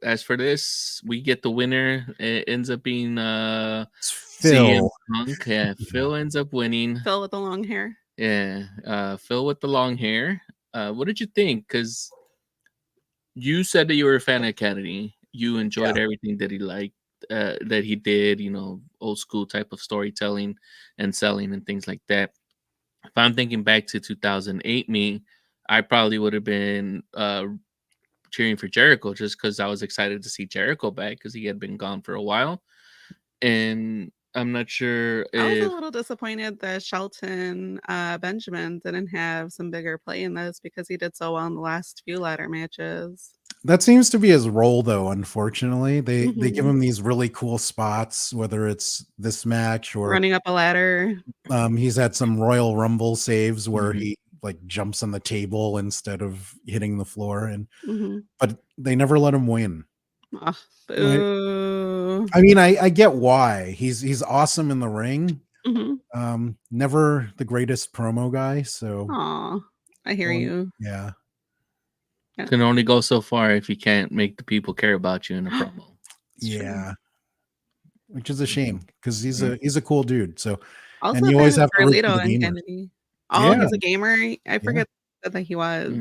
as for this, we get the winner. It ends up being Phil. Punk. Yeah, Phil ends up winning. Phil with the long hair. Yeah, Phil with the long hair. What did you think? Because you said that you were a fan of Kennedy. You enjoyed everything that he liked, that he did. Old school type of storytelling and selling and things like that. If I'm thinking back to 2008, I probably would have been cheering for Jericho just because I was excited to see Jericho back because he had been gone for a while. And I'm not sure I was a little disappointed that Shelton Benjamin didn't have some bigger play in this because he did so well in the last few ladder matches. That seems to be his role, though. Unfortunately, they give him these really cool spots, whether it's this match or running up a ladder. He's had some Royal Rumble saves where he like jumps on the table instead of hitting the floor, and but they never let him win. Oh, boo. I mean, I get why. He's awesome in the ring. Never the greatest promo guy. So I hear you. Yeah. Can only go so far if you can't make the people care about you in a promo. Yeah. Which is a shame because he's a cool dude. So also, and you always have to root for the and gamer. Kennedy. Oh, he's a gamer. I forget that he was.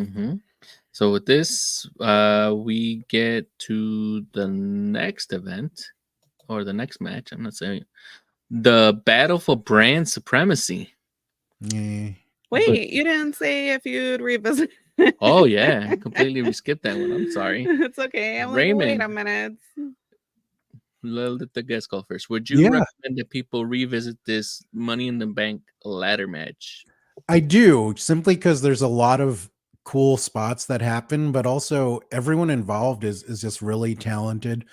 So with this, we get to the next event or the next match. I'm not saying the battle for brand supremacy. Yeah. Wait, you didn't say if you'd revisit. Oh yeah, completely skipped that one. I'm sorry. It's okay. I'm Raymond, like, wait a minute. Let the guest go first. Would you recommend that people revisit this Money in the Bank ladder match? I do, simply because there's a lot of cool spots that happen, but also everyone involved is just really talented,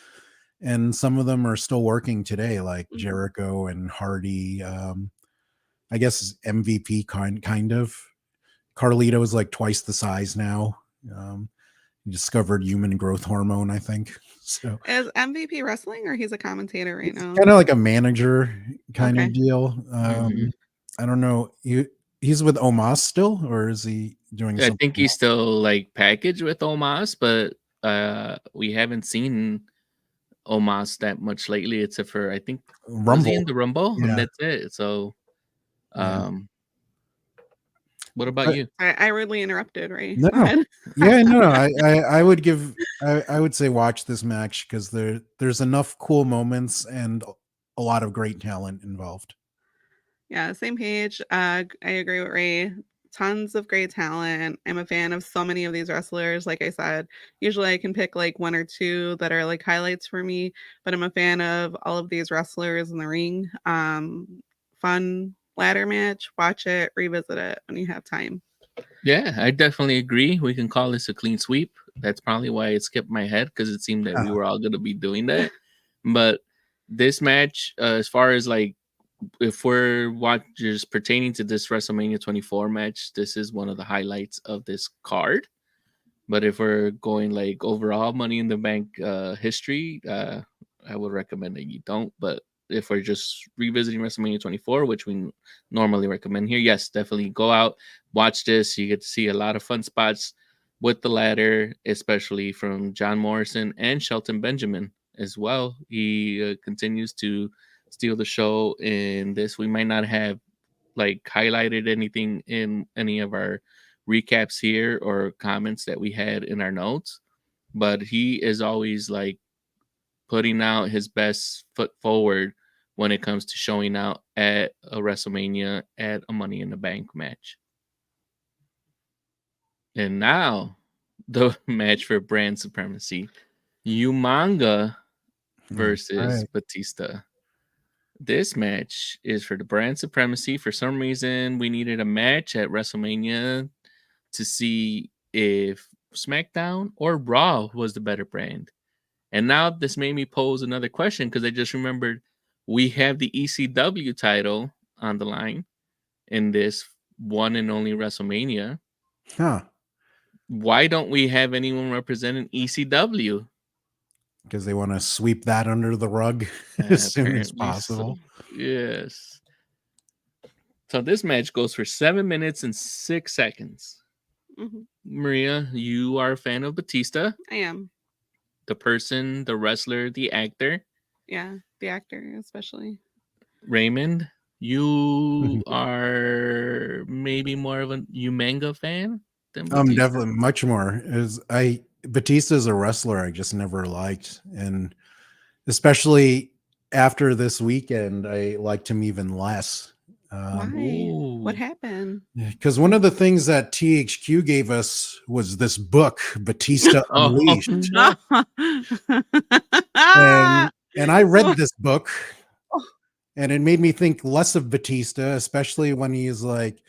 and some of them are still working today, like Jericho and Hardy. I guess MVP kind of. Carlito is like twice the size now. He discovered human growth hormone, I think. So is MVP wrestling or he's a commentator right now? Kind of like a manager kind of deal. I don't know. He's with Omos still, or is he doing something? I think he's still like packaged with Omos, but we haven't seen Omos that much lately, except for I think Rumble. Was he in the Rumble, and that's it. So what about you? I rudely interrupted, right? No. I would give. I would say watch this match because there's enough cool moments and a lot of great talent involved. Yeah, same page. I agree with Ray. Tons of great talent. I'm a fan of so many of these wrestlers. Like I said, usually I can pick like one or two that are like highlights for me, but I'm a fan of all of these wrestlers in the ring. Fun ladder match. Watch it, revisit it when you have time. Yeah, I definitely agree. We can call this a clean sweep. That's probably why it skipped my head, because it seemed that we were all going to be doing that. But this match, as far as like, if we're just pertaining to this WrestleMania 24 match, this is one of the highlights of this card. But if we're going like overall Money in the Bank history, I would recommend that you don't. But if we're just revisiting WrestleMania 24, which we normally recommend here, yes, definitely go out, watch this. You get to see a lot of fun spots with the ladder, especially from John Morrison and Shelton Benjamin as well. He continues to steal the show in this. We might not have like highlighted anything in any of our recaps here or comments that we had in our notes, but he is always like putting out his best foot forward when it comes to showing out at a WrestleMania, at a Money in the Bank match. And now the match for brand supremacy, Umanga versus Batista. This match is for the brand supremacy. For some reason, we needed a match at WrestleMania to see if SmackDown or Raw was the better brand. And now this made me pose another question, because I just remembered we have the ECW title on the line in this one and only WrestleMania. Huh. Why don't we have anyone representing ECW? Because they want to sweep that under the rug as soon as possible. So, yes. So this match goes for 7 minutes and 6 seconds. Mm-hmm. Maria, you are a fan of Batista. I am. The person, the wrestler, the actor. Yeah, the actor especially. Raymond, you are maybe more of a Umanga fan than Batista? Definitely much more. Batista is a wrestler I just never liked, and especially after this weekend, I liked him even less. Why? What happened? Because one of the things that THQ gave us was this book, Batista Unleashed. No. And I read this book, and it made me think less of Batista, especially when he's like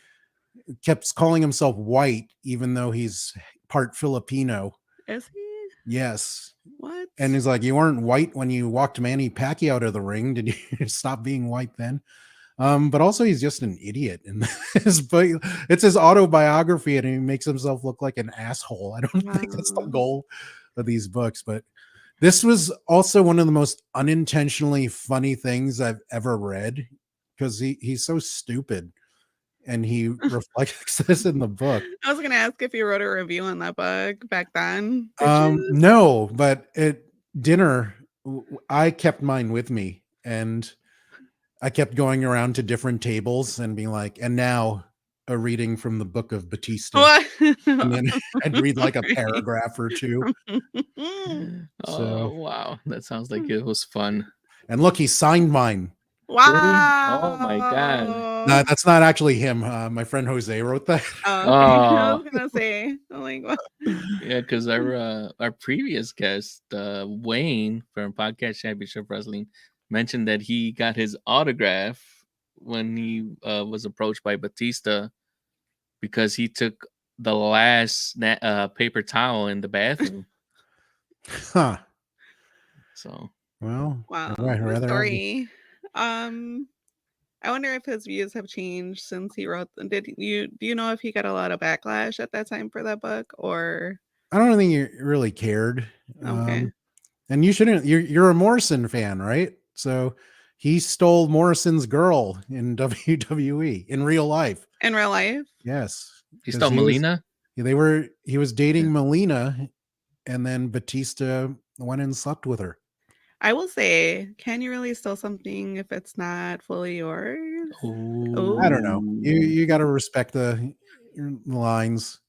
kept calling himself white, even though he's part Filipino. Is he? Yes. What? And he's like, you weren't white when you walked Manny Pacquiao out of the ring. Did you stop being white then? But also he's just an idiot in this, but it's his autobiography and he makes himself look like an asshole. I don't think that's the goal of these books, but this was also one of the most unintentionally funny things I've ever read, because he's so stupid. And he reflects this in the book. I was going to ask if you wrote a review on that book back then. No, but at dinner, I kept mine with me, and I kept going around to different tables and being like, and now a reading from the book of Batista. What? And then I'd read like a paragraph or two. Oh, wow. That sounds like it was fun. And look, he signed mine. Wow. Oh my God. No, that's not actually him. My friend Jose wrote that. Oh, okay. I was gonna say, I'm like, what? Yeah, because our previous guest, Wayne from Podcast Championship Wrestling, mentioned that he got his autograph when he was approached by Batista because he took the last paper towel in the bathroom. Huh. So, well, wow. Rather story. I wonder if his views have changed since he wrote them. Do you know if he got a lot of backlash at that time for that book, or? I don't think he really cared. Okay. And you shouldn't. You're a Morrison fan, right? So he stole Morrison's girl in WWE in real life. In real life? Yes. He stole Melina? He was dating Melina, and then Batista went and slept with her. I will say, can you really steal something if it's not fully yours? Ooh. I don't know. You got to respect the lines.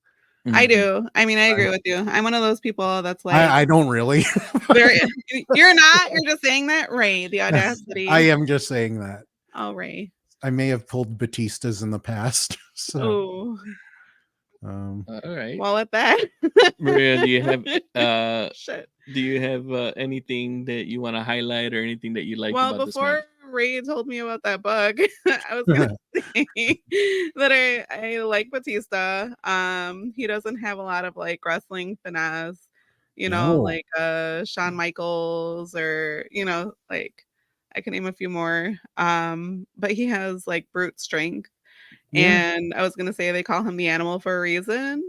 I do. I mean, I agree with you. I'm one of those people that's like, I don't really. You're not. You're just saying that, Ray. The audacity. I am just saying that. Oh, Ray. I may have pulled Batista's in the past. So, Oh, All right. well, with that, Maria, do you have shit. do you have anything that you want to highlight or anything that you like Well, about this match? before Ray told me about that bug, I was gonna say that I like Batista. He doesn't have a lot of like wrestling finesse, No. like Shawn Michaels or like I can name a few more. But he has like brute strength. Yeah. And I was gonna say they call him the animal for a reason.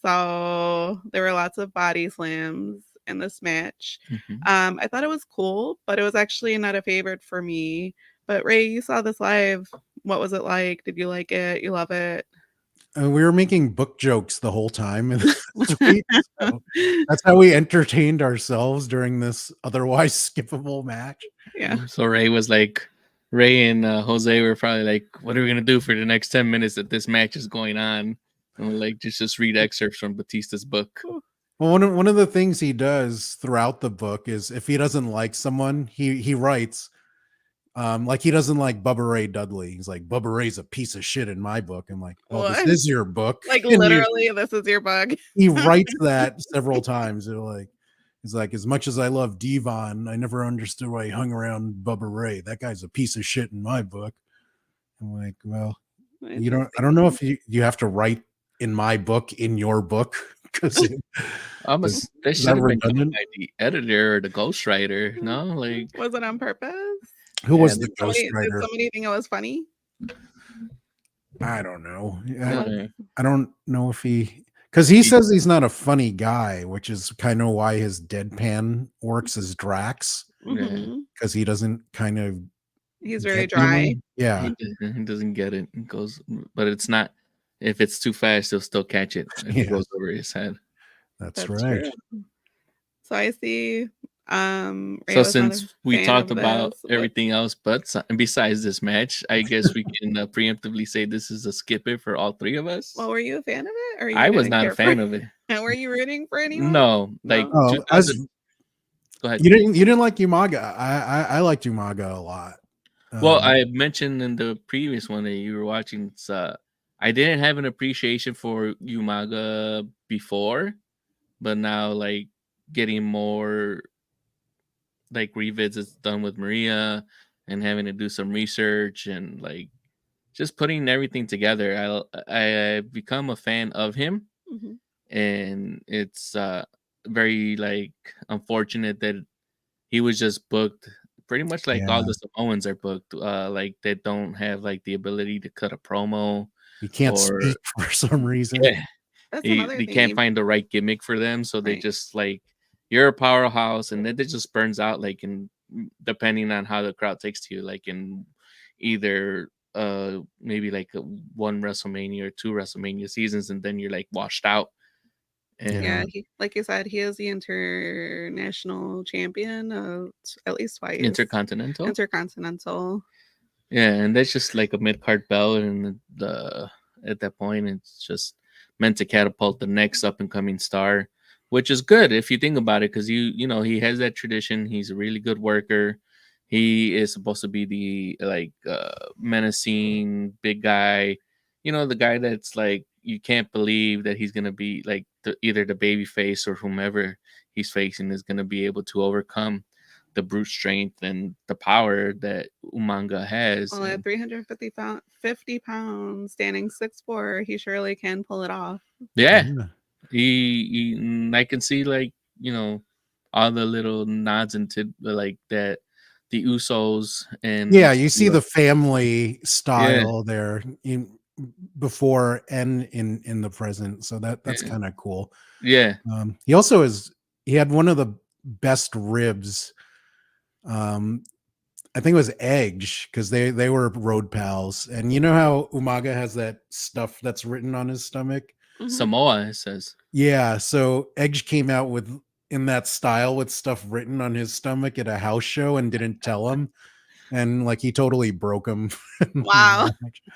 So there were lots of body slams in this match. I thought it was cool, but it was actually not a favorite for me. But Ray, you saw this live. What was it like? Did you like it? You love it? We were making book jokes the whole time in the tweet. So that's how we entertained ourselves during this otherwise skippable match. Yeah. So Ray and Jose were probably like, "What are we gonna do for the next 10 minutes that this match is going on?" And we're like, just read excerpts from Batista's book. Well, one of the things he does throughout the book is if he doesn't like someone, he writes, like he doesn't like Bubba Ray Dudley. He's like, Bubba Ray's a piece of shit in my book. I'm like, well, What? this is your book. Like And literally, this is your bug. he writes that several times. He's like, as much as I love Devon, I never understood why he hung around Bubba Ray. That guy's a piece of shit in my book. I'm like, well, I don't know if you have to write in my book in your book because That should have been done by the editor or the ghostwriter. No, like, was it on purpose? who was the Did ghostwriter? somebody think it was funny? I don't know. Yeah. I don't know if because he says he's not a funny guy, which is kind of why his deadpan works as Drax, Mhm. because he doesn't kind of. He's very get, you know? dry. Yeah, he doesn't get it. It goes, but it's not. If it's too fast, he'll still catch it. If it Yeah. goes over his head. that's right. True. So I see. Ray So was not a since we fan talked of about this, but- everything else, but besides this match, I guess we can preemptively say this is a skip it for all three of us. Well, were you a fan of it, or I was not a fan of it. Were you rooting for anyone? No, like Oh, 2000. Go ahead. you didn't like Umaga. I liked Umaga a lot. Well, I mentioned in the previous one that you were watching, I didn't have an appreciation for Umaga before, but now like getting more like revisits done with Maria and having to do some research and like just putting everything together, I've become a fan of him. Mhm. And it's very like unfortunate that he was just booked pretty much like all the Samoans are booked, like they don't have like the ability to cut a promo. He can't speak for some reason. Yeah, That's another he thing. can't find the right gimmick for them, so they Right. just like, you're a powerhouse, and then it just burns out like in depending on how the crowd takes to you, like in either maybe like one WrestleMania or two WrestleMania seasons, and then you're like washed out. And Yeah, he, like you said, he is the international champion at least twice. Intercontinental. Yeah, and that's just like a mid-card belt, and at that point, it's just meant to catapult the next up-and-coming star, which is good if you think about it, because you know he has that tradition. He's a really good worker. He is supposed to be the like menacing big guy, the guy that's like you can't believe that he's gonna be like either the baby face or whomever he's facing is gonna be able to overcome the brute strength and the power that Umaga has. Well, at 50 pounds, standing 6'4", he surely can pull it off. Yeah. I can see like, all the little nods into like that the Usos and you see the family style there before and in the present, so that's kind of cool. Yeah. He had one of the best ribs. I think it was Edge, because they were road pals, and you know how Umaga has that stuff that's written on his stomach. Samoa, it says. Yeah, so Edge came out in that style with stuff written on his stomach at a house show and didn't tell him, and like he totally broke him. Wow.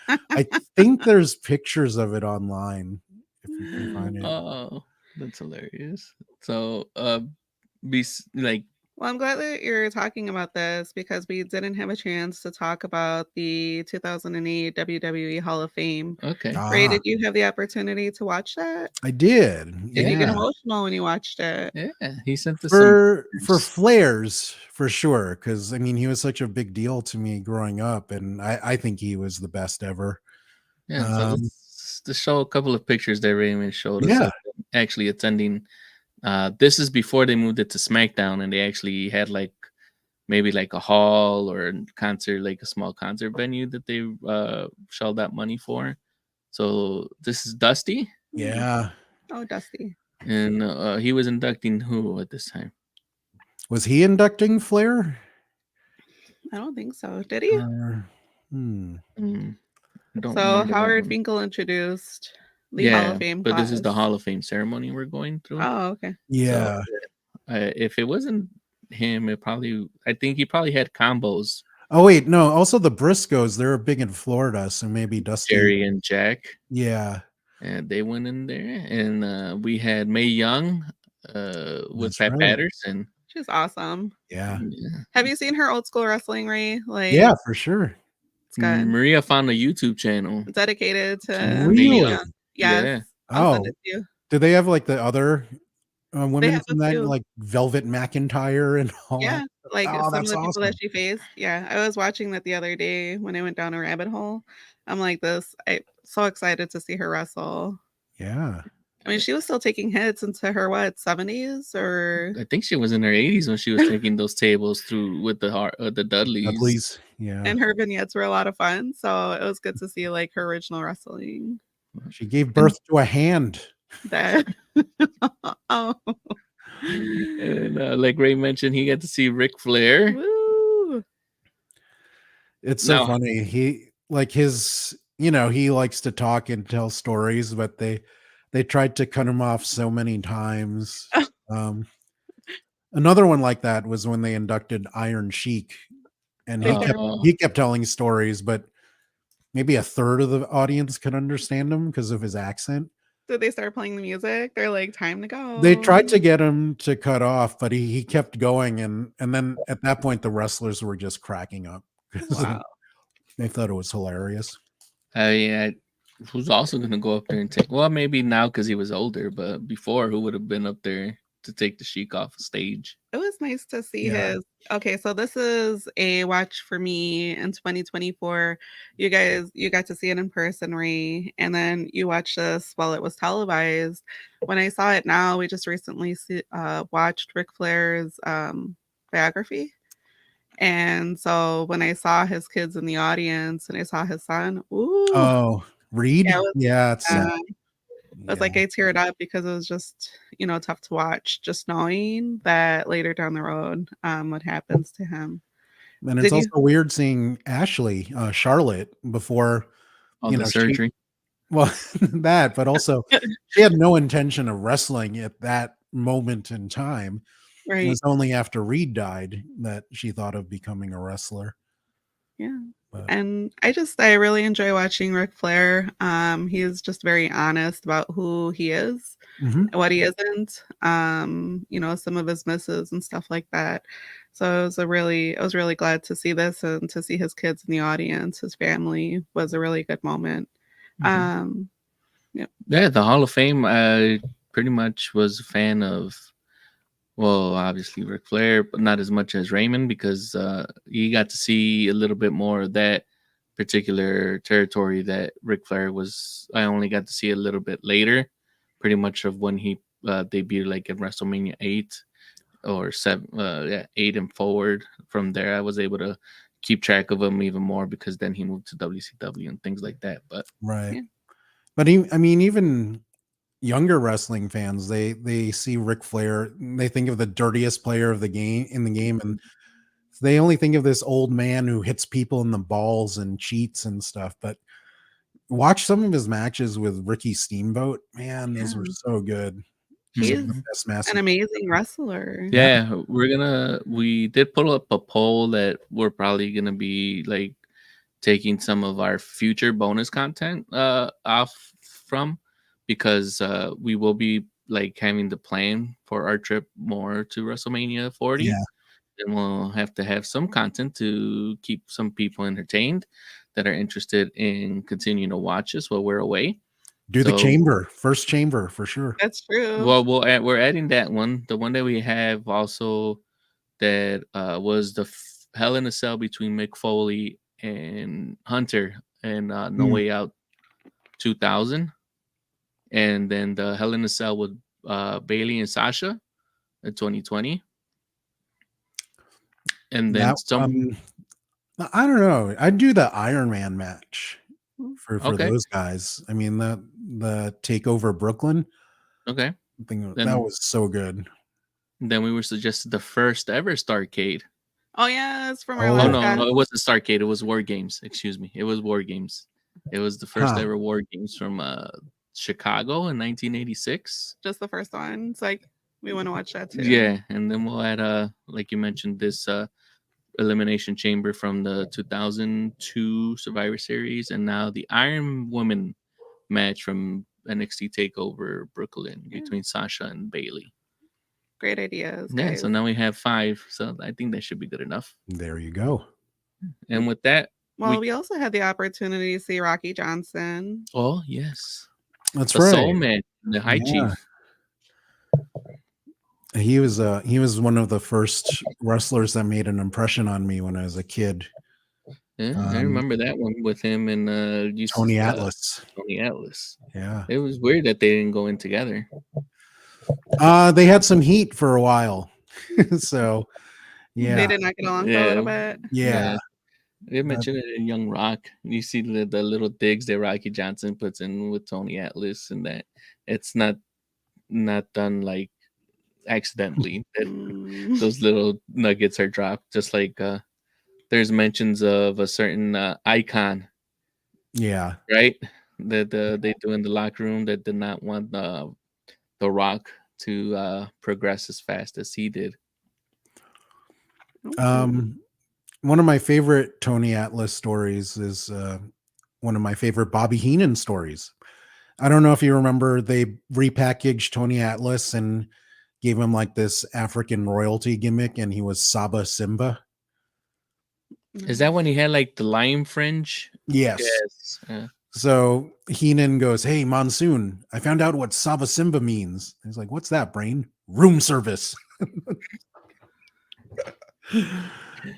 I think there's pictures of it online if you can find it. Oh, that's hilarious. So Well, I'm glad that you're talking about this because we didn't have a chance to talk about the 2008 WWE Hall of Fame. Okay. Ray, Ah, did you have the opportunity to watch that? I did. Did you get Yeah. emotional when you watched it? Yeah, he sent us some For pictures. Flair's for sure, because I mean he was such a big deal to me growing up, and I think he was the best ever. Yeah, so let's show a couple of pictures that Raymond showed us Yeah, of them actually attending. This is before they moved it to SmackDown, and they actually had like maybe like a hall or a concert, like a small concert venue that they shelled that money for. So this is Dusty, Mm. yeah. Oh, Dusty. and he was inducting who at this time? Was he inducting Flair? I don't think so. Did he? Hmm. I don't So remember that Howard one. Finkel introduced the Hall Yeah, of Fame but this is the class. Hall of Fame ceremony we're going through. Oh, okay. So Yeah. if it wasn't him, I think he probably had combos. Oh wait, no. Also the Briscoes, they're big in Florida, so maybe Dusty. Jerry and Jack, Yeah, and they went in there, and we had Mae Young with that's Pat right. Patterson. She's awesome. Yeah, Have you seen her old school wrestling, Ray? Like, yeah, for sure. it's good. Maria found a YouTube channel. Dedicated to Mae Really? Young. Yes. Yeah. I'll send Oh, it to you. do they have like the other They women have a from that, few. like Velvet McIntyre and all Yeah, that? like Oh, some of that's the people that awesome. she faced. Yeah, I was watching that the other day when I went down a rabbit hole. I'm like this. I'm so excited to see her wrestle. Yeah, I mean, she was still taking hits into her 70s or I think she was in her 80s when she was taking those tables through with the Dudleys. Dudley's. Yeah, and her vignettes were a lot of fun. So it was good to see like her original wrestling. she gave birth to a hand. That oh And like Ray mentioned, he got to see Ric Flair. woo. It's so Now, funny. He like his, he likes to talk and tell stories, but they tried to cut him off so many times. Um, another one like that was when they inducted Iron Sheik, and They he kept telling stories, but maybe a third of the audience could understand him because of his accent. Did they start playing the music? They're like, time to go. They tried to get him to cut off, but he kept going, and then at that point the wrestlers were just cracking up. Wow. They thought it was hilarious. who's also going to go up there and take? Well, maybe now because he was older, but before, who would have been up there to take the Sheik off stage? It was nice to see Yeah. his. Okay, so this is a watch for me in 2024. You guys, you got to see it in person, Ray, and then you watched this while it was televised. When I saw it now, we just recently watched Ric Flair's biography. And so when I saw his kids in the audience and I saw his son, ooh, Oh, Reed? yeah, Yeah, it was like I teared up because it was just, tough to watch, just knowing that later down the road, what happens to him. and it's Did you? also weird seeing Ashley, Charlotte, before On the surgery. that, but also she had no intention of wrestling at that moment in time. It Right. was only after Reed died that she thought of becoming a wrestler. Yeah. But And I really enjoy watching Ric Flair. He is just very honest about who he is mhm. and what he isn't. Some of his misses and stuff like that. So I was really glad to see this and to see his kids in the audience. His family was a really good moment. Mhm. Yeah. Yeah, the Hall of Fame. I pretty much was a fan of. Well, obviously Ric Flair, but not as much as Raymond because you got to see a little bit more of that particular territory that Ric Flair was. I only got to see a little bit later, pretty much of when he debuted, like in WrestleMania 8 or 7, 8 and forward. From there, I was able to keep track of him even more because then he moved to WCW and things like that. But Right. Yeah. But even younger wrestling fans, they see Ric Flair, they think of the dirtiest player of the game in the game, and they only think of this old man who hits people in the balls and cheats and stuff. But watch some of his matches with Ricky Steamboat. Man, those were Yeah. so good. He's Some of the best matches. an amazing wrestler. yeah, we did pull up a poll that we're probably gonna be like taking some of our future bonus content off from, because we will be like having the plan for our trip more to WrestleMania 40. Yeah. then we'll have to have some content to keep some people entertained that are interested in continuing to watch us while we're away. Do the chamber, first chamber for sure. That's true. Well, we're adding that one. The one that we have also that was the Hell in a Cell between Mick Foley and Hunter and No Way Out 2000. And then the Hell in a Cell with Bailey and Sasha in 2020. And then I don't know. I'd do the Iron Man match for those guys. I mean, the Takeover Brooklyn. Okay. I think that was so good. Then we were suggested the first ever Starrcade. Oh yeah, it's from our no, it wasn't Starrcade. It was War Games. Excuse me. It was War Games. It was the first ever War Games from Chicago in 1986. Just the first one. It's like we want to watch that too. Yeah, and then we'll add like you mentioned, this Elimination Chamber from the 2002 Survivor Series, and now the Iron Woman match from NXT Takeover Brooklyn between Sasha and Bailey. Great ideas. Yeah, guys. so now we have 5. So I think that should be good enough. There you go. And with that, we also had the opportunity to see Rocky Johnson. Oh yes, that's the right. Soul Man, the High Chief. He was one of the first wrestlers that made an impression on me when I was a kid. Yeah, I remember that one with him and Tony Atlas. Tony Atlas. Yeah, it was weird that they didn't go in together. They had some heat for a while, so yeah, they did not get along for a little bit. Yeah. They mentioned it in Young Rock. You see the little digs that Rocky Johnson puts in with Tony Atlas, and that it's not done like accidentally. Those little nuggets are dropped, just like there's mentions of a certain icon. Yeah, right. That they do in the locker room that did not want the Rock to progress as fast as he did. One of my favorite Tony Atlas stories is one of my favorite Bobby Heenan stories. I don't know if you remember, they repackaged Tony Atlas and gave him like this African royalty gimmick, and he was Saba Simba. Is that when he had like the lime fringe? Yes. Yeah. So Heenan goes, "Hey, Monsoon, I found out what Saba Simba means." He's like, "What's that, Brain?" "Room service."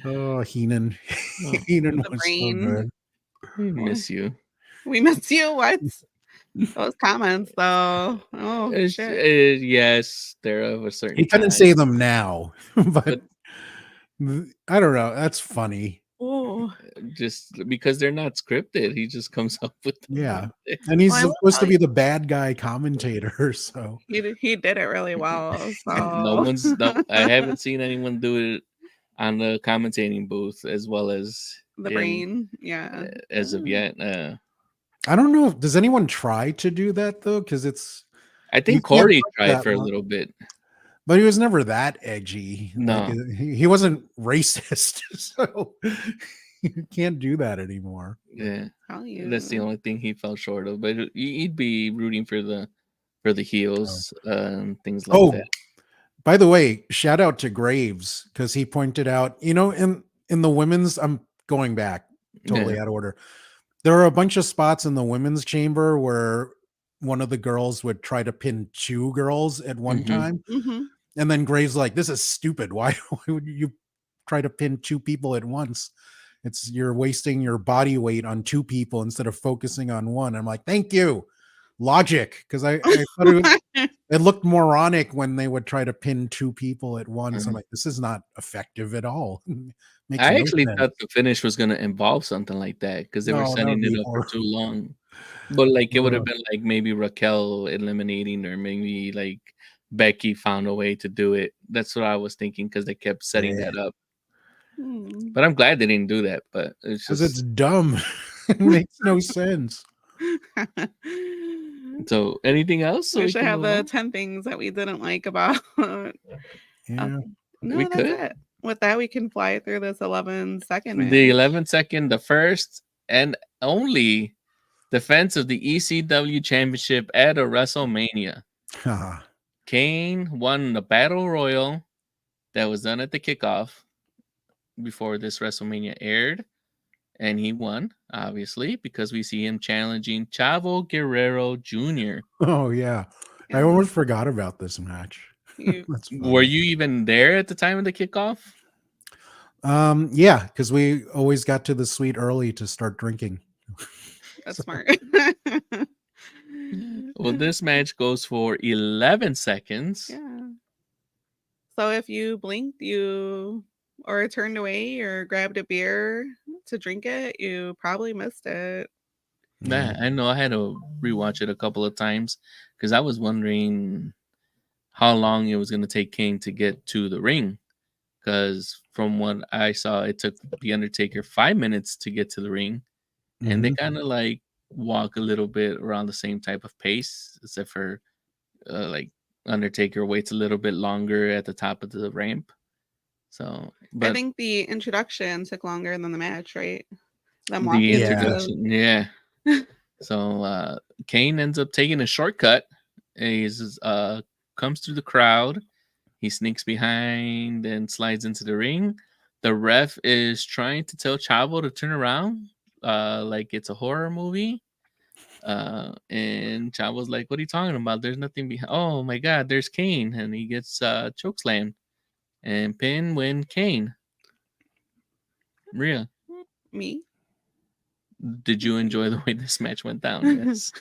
Oh, Heenan. Heenan was Brain. so good. We miss you. We miss you. What? Those comments, though. Oh, shit. Yes, they're of a certain. He couldn't say them now, but I don't know. That's funny. Oh, just because they're not scripted, he just comes up with them. Yeah, and he's supposed to be the bad guy commentator, so he did it really well. So I haven't seen anyone do it on the commentating booth as well as the Brain. Yeah, as of yet. I don't know. Does anyone try to do that though? Because I think Corey tried for a little bit, but he was never that edgy. No, like, he wasn't racist, so you can't do that anymore. Yeah, that's the only thing he fell short of. But he'd be rooting for the heels and things like that. By the way, shout out to Graves, because he pointed out, in the women's, I'm going back totally out of order. There are a bunch of spots in the women's chamber where one of the girls would try to pin 2 girls at one time. And then Graves like, "This is stupid. Why would you try to pin 2 people at once? You're wasting your body weight on 2 people instead of focusing on one." I'm like, thank you. Logic. Because I thought it looked moronic when they would try to pin 2 people at once. I'm like, this is not effective at all. I actually thought the finish was going to involve something like that, because they were setting it up for too long. But like it would have been like maybe Raquel eliminating, or maybe like Becky found a way to do it. That's what I was thinking, because they kept setting that up. But I'm glad they didn't do that. But it's dumb. It makes no sense. So anything else? We should have the 10 things that we didn't like about. Yeah, we could. It. With that, we can fly through this 11-second match. The 11-second, the first and only defense of the ECW Championship at a WrestleMania. Kane won the Battle Royal that was done at the kickoff. before this WrestleMania aired, and he won, obviously, because we see him challenging Chavo Guerrero Jr. Oh yeah. I almost forgot about this match. That's funny. Were you even there at the time of the kickoff? Yeah, because we always got to the suite early to start drinking. That's smart. Well, this match goes for 11 seconds. Yeah. So if you blinked, or turned away or grabbed a beer to drink it, you probably missed it. Yeah, I know. I had to rewatch it a couple of times because I was wondering how long it was going to take Kane to get to the ring. Because from what I saw, it took The Undertaker 5 minutes to get to the ring. And they kind of like walk a little bit around the same type of pace, except for like Undertaker waits a little bit longer at the top of the ramp. So, but I think the introduction took longer than the match, right? Them the walking into introduction, yeah. So Kane ends up taking a shortcut. He's comes through the crowd. He sneaks behind and slides into the ring. The ref is trying to tell Chavo to turn around, like it's a horror movie. And Chavo's like, "What are you talking about? There's nothing behind." Oh my God, there's Kane, and he gets chokeslammed and pin win Kane. Rhea, me. did you enjoy the way this match went down? Yes.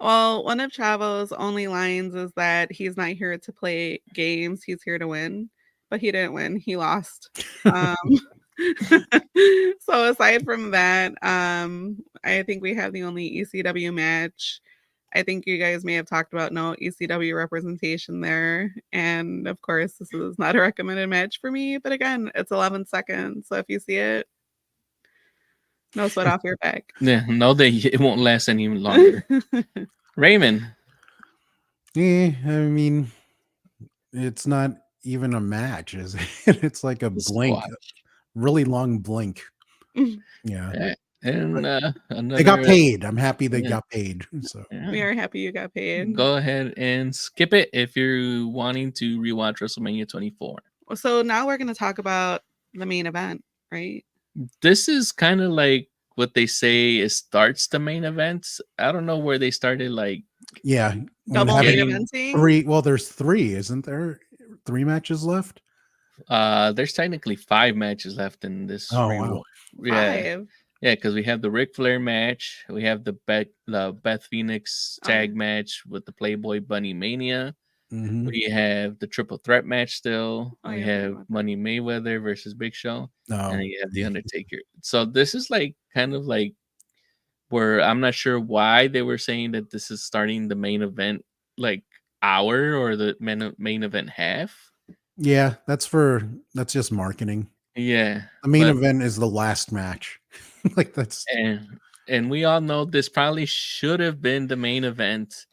Well, one of Chavo's only lines is that he's not here to play games, he's here to win. But he didn't win, he lost. So aside from that, I think we have the only ECW match. I think you guys may have talked about no ECW representation there. And of course, this is not a recommended match for me. But again, it's 11 seconds. So if you see it, no sweat off your back. Yeah, no, it won't last any longer. Raymond. Yeah, I mean, it's not even a match, is it? It's like a blink, really long blink. Yeah. And they got paid. I'm happy they got paid. So we are happy you got paid. Go ahead and skip it if you're wanting to rewatch WrestleMania 24. So now we're going to talk about the main event, right? This is kind of like what they say it starts the main event. I don't know where they started, like double main eventing. 3. Well, there's 3, isn't there? 3 matches left. There's technically 5 matches left in this. Oh wow. Yeah. 5. Yeah, because we have the Ric Flair match, we have the Beth Phoenix tag match with the Playboy Bunny Mania. We have the triple threat match still. We have Money Mayweather versus Big Show. And you have the Undertaker. So this is like kind of like where I'm not sure why they were saying that this is starting the main event like hour or the main event half. Yeah, that's just marketing. Yeah. The main event is the last match. Like that's and we all know this probably should have been the main event.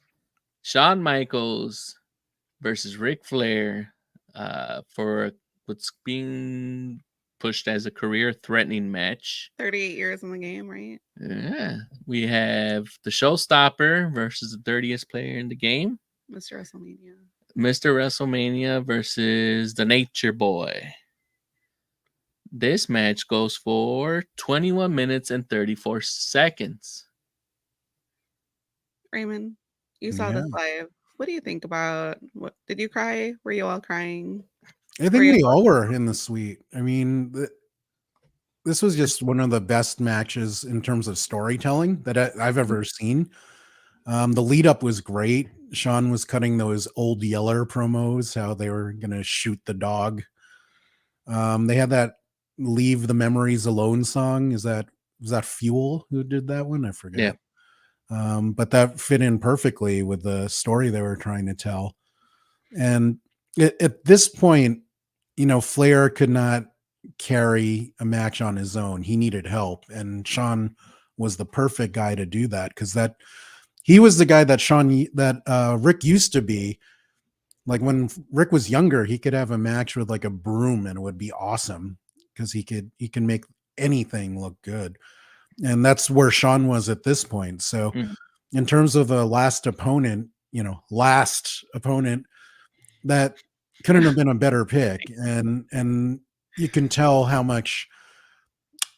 Shawn Michaels versus Ric Flair for what's being pushed as a career-threatening match. 38 years in the game, right? Yeah. We have the Showstopper versus the dirtiest player in the game. Mr. WrestleMania. Mr. WrestleMania versus the Nature Boy. This match goes for 21 minutes and 34 seconds. Raymond, you saw this live. What do you think about what did you cry? Were you all crying? I think we all were in the suite. I mean, this was just one of the best matches in terms of storytelling that I've ever seen. The lead up was great. Shawn was cutting those old Yeller promos, how they were going to shoot the dog. They had that Leave the Memories Alone song. Was that Fuel who did that one? I forget. Yeah. But that fit in perfectly with the story they were trying to tell. And at this point, Flair could not carry a match on his own. He needed help. And Shawn was the perfect guy to do that because he was the guy that Rick used to be. Like when Rick was younger, he could have a match with like a broom and it would be awesome because he can make anything look good. And that's where Shawn was at this point. So in terms of the last opponent, that couldn't have been a better pick. And you can tell how much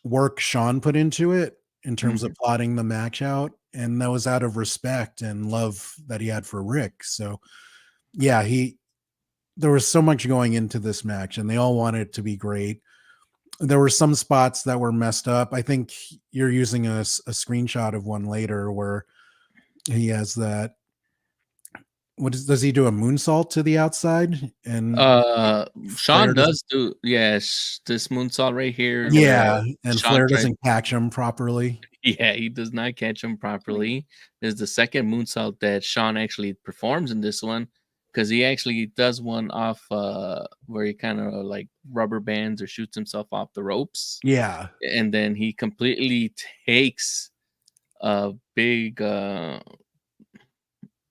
work Shawn put into it in terms of Mhm. plotting the match out, and that was out of respect and love that he had for Rick. So yeah, there was so much going into this match, and they all wanted it to be great. There were some spots that were messed up. I think you're using a screenshot of one later where he has that. Does he do a moonsault to the outside? And Flair Shawn doesn't. does do this moonsault right here where Yeah, and Shawn Flair tries. doesn't catch him properly. Yeah, he does not catch him properly. There's the second moonsault that Shawn actually performs in this one because he actually does one off where he kind of like rubber bands or shoots himself off the ropes, Yeah, and then he completely takes a big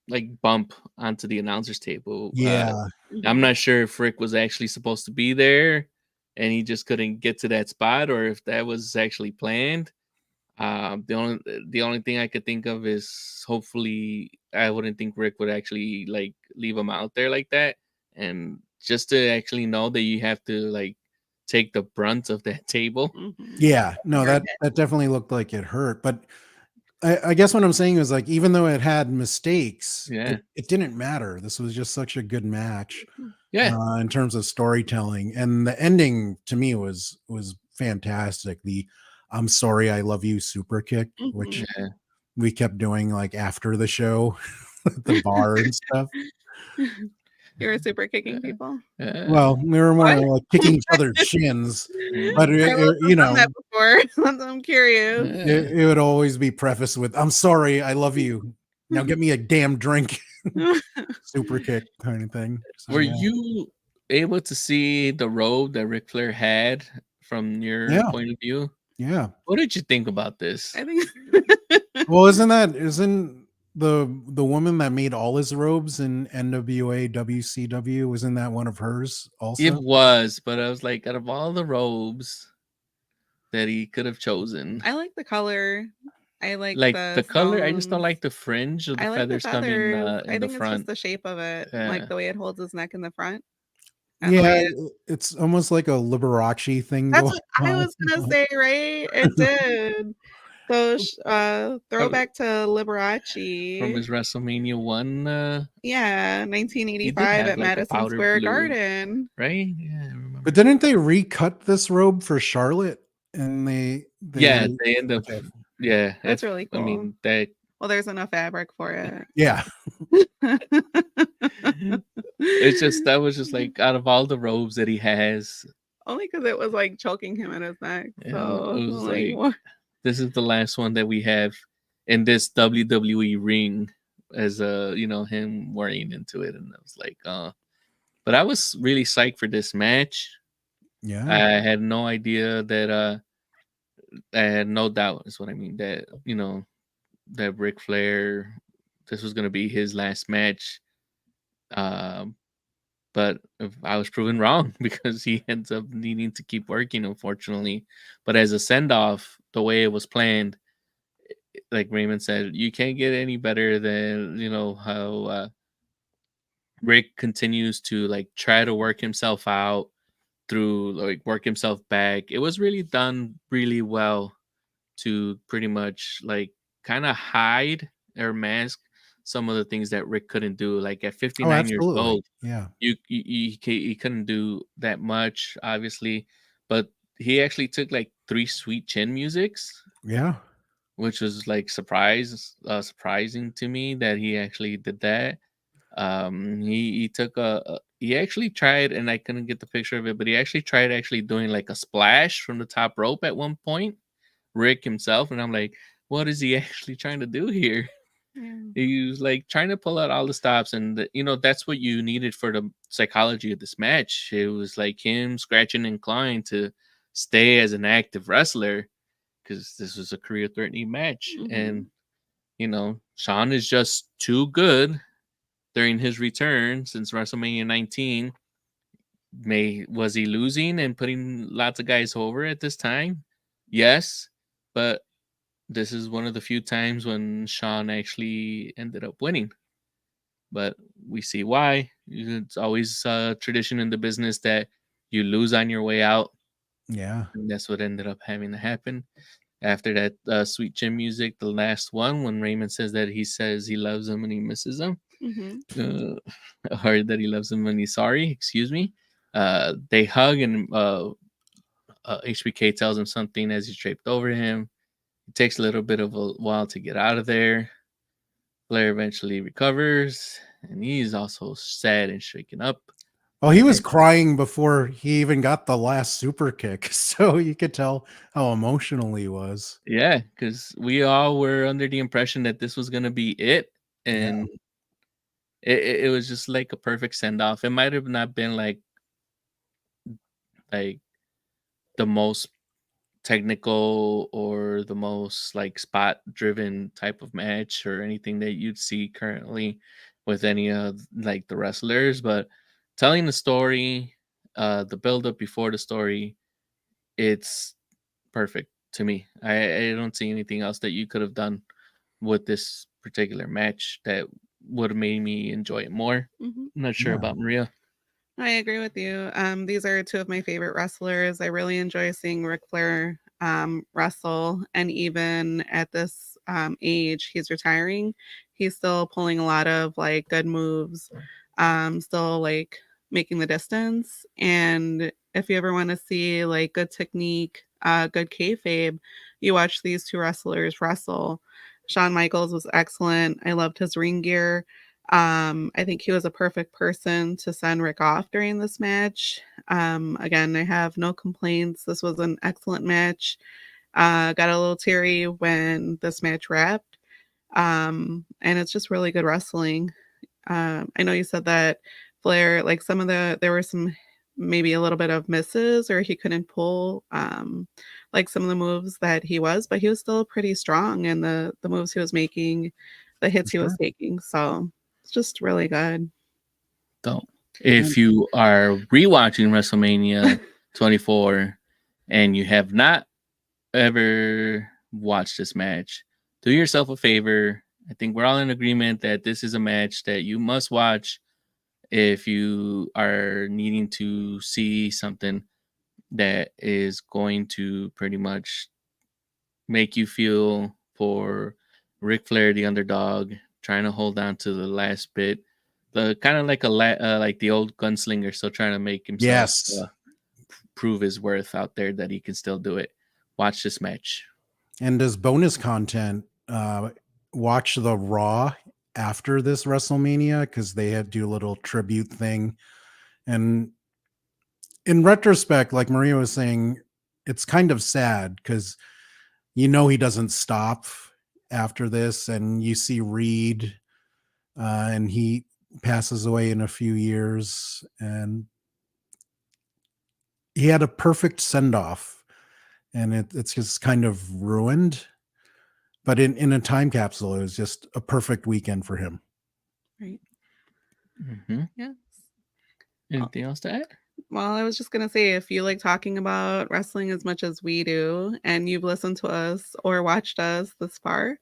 like bump onto the announcer's table. yeah, I'm not sure if Rick was actually supposed to be there and he just couldn't get to that spot, or if that was actually planned. The only thing I could think of is hopefully I wouldn't think Rick would actually like leave him out there like that, and just to actually know that you have to like take the brunt of that table. yeah. No, that definitely looked like it hurt. But I guess what I'm saying is like even though it had mistakes, Yeah, it didn't matter. This was just such a good match yeah, in terms of storytelling, and the ending to me was fantastic. The "I'm sorry, I love you" super kick, which yeah. we kept doing like after the show at the bar and stuff. You were super kicking people. Well, we were more What? like kicking each other's shins, but Carlos has done that before. I'm curious. it would always be prefaced with "I'm sorry, I love you. Now get me a damn drink." Super kick kind of thing. So Were yeah. you able to see the robe that Ric Flair had from your Yeah. point of view? Yeah. What did you think about this? I think Well, isn't the woman that made all his robes in NWA WCW, wasn't that one of hers It also? was, but I was like, out of all the robes that he could have chosen, I like the color. I like like the the color, I just don't stones. like the fringe of the I like the feathers coming feathers. I in the think it's just front. the shape of it, like Yeah. the way it holds his neck in the front, and the Yeah, way it. it's almost like a Liberace thing That's going what I on. was gonna say, right? It did. Those throwback to From Liberace. his WrestleMania 1, Yeah, he did 1985 have at like a Madison powder Square blue, Garden. right? Yeah, I But remember. didn't they recut this robe for Charlotte? And Yeah, they end up. okay. Yeah, That's really I cool. mean that. Well, there's enough fabric for it. Yeah. It's just that was just like out of all the robes that he has, Only because it was like choking him in his neck. So it I'm was like, like what? this is the last one that we have in this WWE ring as him wearing into it, and I was like, but I was really psyched for this match. Yeah. I had no idea that I had no doubt is what I mean that that Ric Flair, this was gonna be his last match. Um, but I was proven wrong because he ends up needing to keep working, unfortunately. But as a send off, the way it was planned, like Raymond said, you can't get any better than how Rick continues to like try to work himself out through like work himself back. It was really done really well to pretty much like kind of hide or mask some of the things that Rick couldn't do. Like at Oh, 59 years absolutely. old, Yeah. he couldn't do that much, obviously, but he actually took like 3 sweet chin musics, Yeah. which was like surprising to me that he actually did that. He took he actually tried, and I couldn't get the picture of it, but he actually tried actually doing like a splash from the top rope at one point, Rick himself, and I'm like, what is he actually trying to do here? Yeah. He was like trying to pull out all the stops, and that's what you needed for the psychology of this match. It was like him scratching and clawing to stay as an active wrestler because this was a career-threatening match, and Shawn is just too good during his return since WrestleMania 19. Was he losing and putting lots of guys over at this time? Yes, but this is one of the few times when Shawn actually ended up winning. But we see why. It's always a tradition in the business that you lose on your way out. Yeah. And that's what ended up having to happen. After that sweet chin music, the last one, when Raymond says that he says he loves him and he misses him, or that he loves him and he's sorry, excuse me. They hug and HBK tells him something as he's draped over him. It takes a little bit of a while to get out of there. Flair eventually recovers, and he's also sad and shaken up. Oh, he was crying before he even got the last super kick, so you could tell how emotional he was. Yeah, because we all were under the impression that this was gonna be it, and it was just like a perfect send off. It might have not been like the most technical or the most like spot driven type of match or anything that you'd see currently with any of like the wrestlers, but telling the story, the build up before the story, it's perfect to me. I don't see anything else that you could have done with this particular match that would have made me enjoy it more. I'm not sure about Maria. I agree with you. These are two of my favorite wrestlers. I really enjoy seeing Ric Flair wrestle, and even at this age, he's retiring. He's still pulling a lot of like good moves, still like making the distance. And if you ever want to see like good technique, good kayfabe, you watch these two wrestlers wrestle. Shawn Michaels was excellent. I loved his ring gear. I think he was a perfect person to send Rick off during this match. Again, I have no complaints. This was an excellent match. Got a little teary when this match wrapped. And it's just really good wrestling. I know you said that Flair, like there were some maybe a little bit of misses, or he couldn't pull like some of the moves that he was, but he was still pretty strong in the moves he was making, the hits he was taking. So it's just really good. So, if you are rewatching WrestleMania 24 and you have not ever watched this match, do yourself a favor. I think we're all in agreement that this is a match that you must watch if you are needing to see something that is going to pretty much make you feel for Ric Flair, the underdog, trying to hold on to the last bit. The kind of like like the old gunslinger, still trying to make himself prove his worth out there that he can still do it. Watch this match. And as bonus content, watch the Raw after this WrestleMania, because they had to do a little tribute thing. And in retrospect, like Maria was saying, it's kind of sad because he doesn't stop after this, and you see Reed, and he passes away in a few years, and he had a perfect send off, and it's just kind of ruined. But in a time capsule, it was just a perfect weekend for him. Right. Yes. Anything else to add? Well, I was just going to say, if you like talking about wrestling as much as we do, and you've listened to us or watched us this far,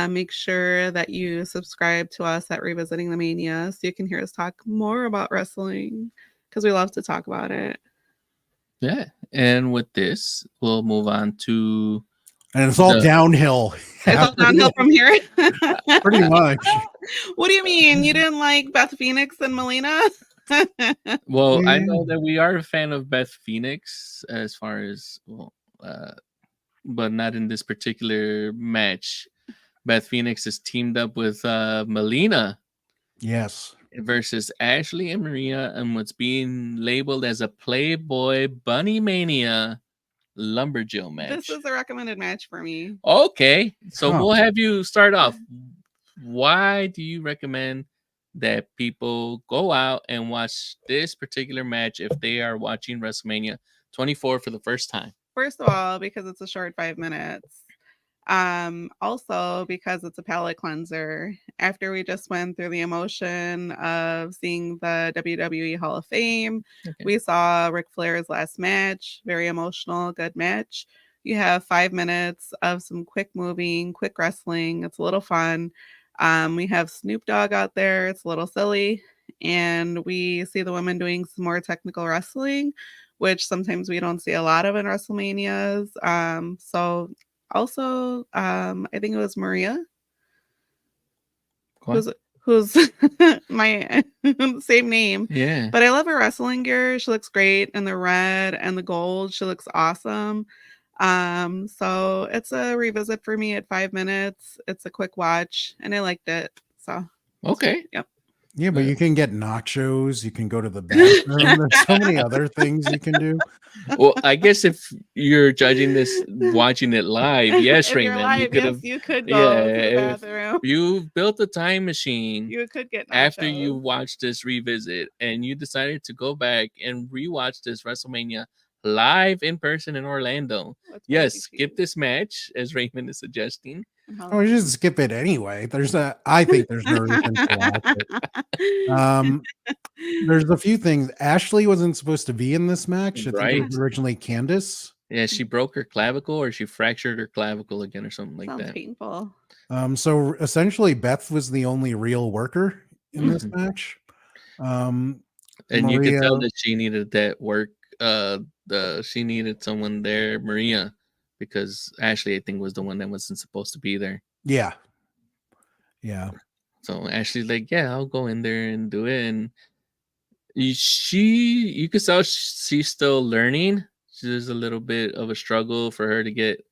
make sure that you subscribe to us at Revisiting the Mania so you can hear us talk more about wrestling, because we love to talk about it. Yeah. And with this, we'll move on to... And it's all downhill. It's all downhill from here? Pretty much. What do you mean? You didn't like Beth Phoenix and Melina? Well, I know that we are a fan of Beth Phoenix as far as, but not in this particular match. Beth Phoenix is teamed up with Melina. Yes. Versus Ashley and Maria, and what's being labeled as a Playboy Bunny Mania Lumberjill match. This is a recommended match for me. Okay, so we'll have you start off. Why do you recommend that people go out and watch this particular match if they are watching WrestleMania 24 for the first time? First of all, because it's a short 5 minutes. Also because it's a palate cleanser. After we just went through the emotion of seeing the WWE Hall of Fame, we saw Ric Flair's last match, very emotional, good match. You have 5 minutes of some quick moving, quick wrestling. It's a little fun. We have Snoop Dogg out there. It's a little silly. And we see the women doing some more technical wrestling which sometimes we don't see a lot of in WrestleManias. So also, I think it was Maria, who's my same name. Yeah. But I love her wrestling gear. She looks great in the red and the gold. She looks awesome. So it's a revisit for me at 5 minutes. It's a quick watch, and I liked it. So Okay. yep. Yeah, but you can get nachos. You can go to the bathroom. There's so many other things you can do. Well, I guess if you're judging this, watching it live, yes, If you're Raymond, live, you could yes, have. you could go to the Yeah, if bathroom. you built a time machine You could get after you nachos. watched this revisit and you decided to go back and rewatch this WrestleMania live in person in Orlando. What would Yes, you skip choose? this match, as Raymond is suggesting. And how Oh, you just skip it anyway. I think there's no reason to watch it. There's a few things. Ashley wasn't supposed to be in this match. I think it Right. was originally Candace. Yeah, she broke her clavicle or she fractured her clavicle again or something like Sounds that. painful. So essentially Beth was the only real worker in this match. And you could tell that she needed that work. She needed someone there, Maria, because Ashley, I think, was the one that wasn't supposed to be there. Yeah. So Ashley's like, yeah, I'll go in there and do it. And you could tell she's still learning. There's a little bit of a struggle for her to get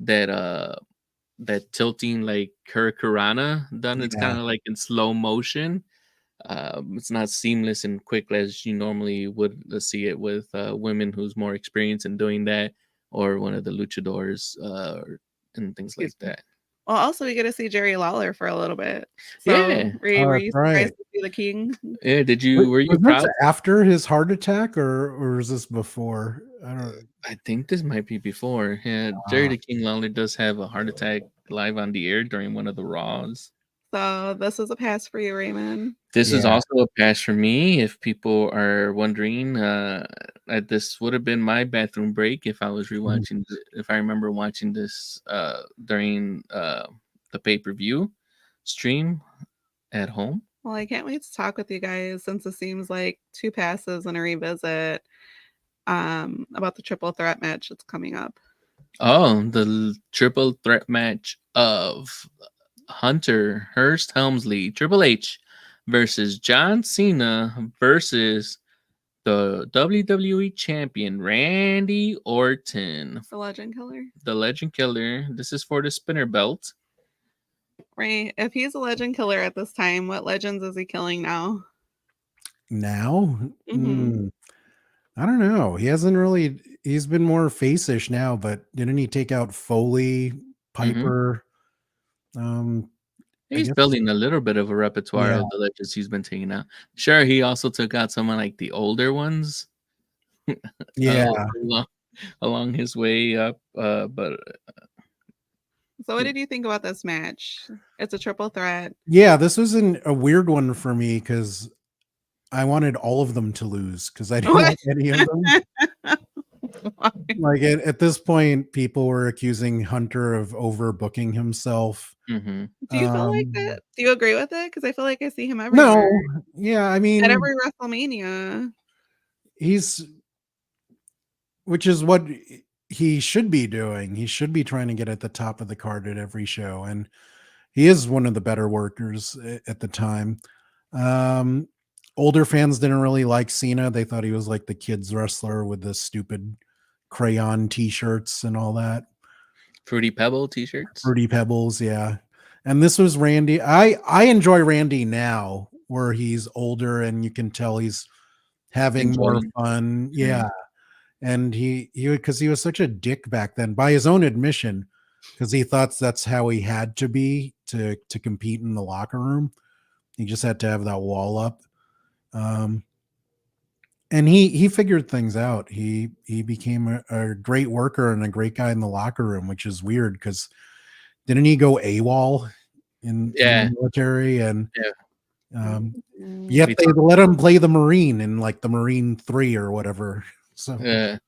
that tilting like hurricanrana done. It's kind of like in slow motion. It's not seamless and quick as you normally would see it with women who's more experienced in doing that, or one of the luchadors and things like that. Well, also we get to see Jerry Lawler for a little bit. So Yeah. were you surprised to see the King? Yeah, were you was proud? this after his heart attack or was this before? I think this might be before. Yeah, Jerry the King Lawler does have a heart attack live on the air during one of the Raws. So this is a pass for you, Raymond. This is also a pass for me. If people are wondering, this would have been my bathroom break if I was rewatching. If I remember watching this during the pay-per-view stream at home. Well, I can't wait to talk with you guys since it seems like 2 passes and a revisit about the triple threat match that's coming up. Oh, the triple threat match of Hunter Hearst Helmsley, Triple H versus John Cena versus the WWE champion Randy Orton. The Legend Killer. The Legend Killer. This is for the spinner belt. Right. If he's a Legend Killer at this time, what legends is he killing now? Now? I don't know. He's been more face-ish now, but didn't he take out Foley, Piper? He's building a little bit of a repertoire of the legends he's been taking out. Sure, he also took out someone like the older ones. Along his way up. But so what did you think about this match? It's a triple threat. Yeah, this was a weird one for me because I wanted all of them to lose because I didn't like any of them. Like at this point, people were accusing Hunter of overbooking himself. Do you feel like that? Do you agree with it? Because I feel like I see him everywhere. No, yeah, I mean, at every WrestleMania, which is what he should be doing. He should be trying to get at the top of the card at every show, and he is one of the better workers at the time. Older fans didn't really like Cena. They thought he was like the kids wrestler with the stupid crayon t-shirts and all that. Fruity Pebble t-shirts. Fruity Pebbles, yeah. And this was Randy. I enjoy Randy now, where he's older and you can tell he's having more fun. Yeah. And he because he was such a dick back then, by his own admission, because he thought that's how he had to be to compete in the locker room. He just had to have that wall up. And he figured things out. He became a great worker and a great guy in the locker room, which is weird because didn't he go AWOL in the military? And yet they let him play the Marine in like the Marine 3 or whatever. So it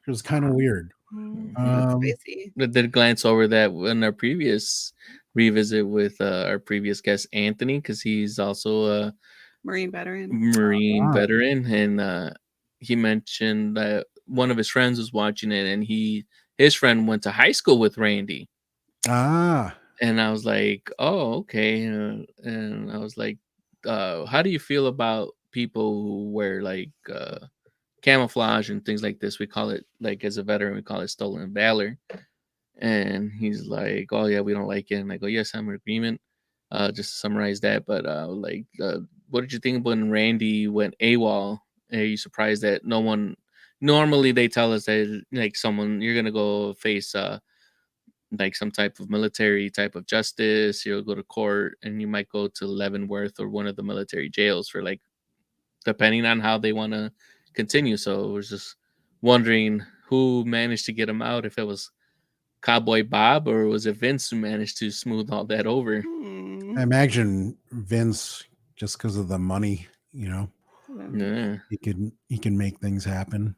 was kind of weird. We did glance over that in our previous revisit with our previous guest Anthony, because he's also a Marine veteran, and he mentioned that one of his friends was watching it, and his friend went to high school with Randy. Ah. And I was like, oh, okay. And I was like, how do you feel about people who wear like camouflage and things like this? We call it, like, as a veteran, we call it stolen valor. And he's like, oh yeah, we don't like it. And I go, yes, I'm in agreement. Just to summarize that. But what did you think when Randy went AWOL? Are you surprised that no one? Normally they tell us that like someone, you're gonna go face like some type of military type of justice. You'll go to court, and you might go to Leavenworth or one of the military jails for, like, depending on how they want to continue. So I was just wondering who managed to get him out, if it was Cowboy Bob or was it Vince who managed to smooth all that over. I imagine Vince, just because of the money, Yeah. he can make things happen.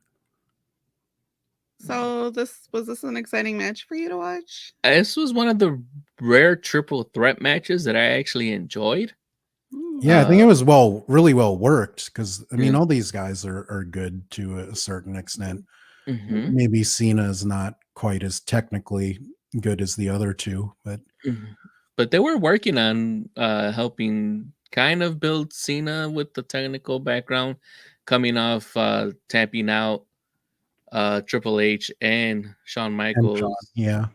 So was this an exciting match for you to watch? This was one of the rare triple threat matches that I actually enjoyed. Yeah, I think it was really well worked, because I mean, Yeah. all these guys are good to a certain extent. Mhm. Maybe Cena is not quite as technically good as the other two, but But they were working on helping kind of build Cena with the technical background, coming off tapping out Triple H and Shawn Michaels yeah.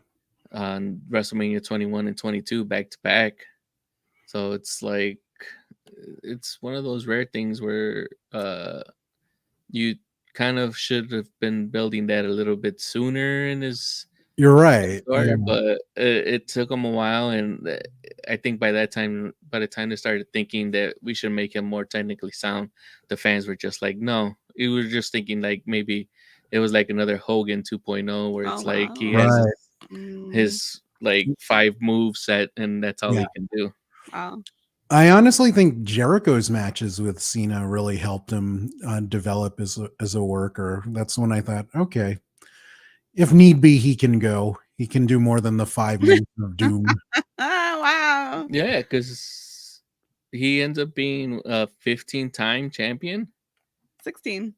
on WrestleMania 21 and 22 back to back. So it's like, it's one of those rare things where you kind of should have been building that a little bit sooner in his You're right. story, Yeah. but it took him a while, and I think by the time they started thinking that we should make him more technically sound, the fans were just like, no. We were just thinking like maybe it was like another Hogan 2.0, where it's like he has his like 5 move set, and that's all he can do. Wow. I honestly think Jericho's matches with Cena really helped him develop as a worker. That's when I thought, okay, if need be, he can go. He can do more than the 5 moves of doom. Wow. Yeah, because he ends up being a 15-time champion. 16.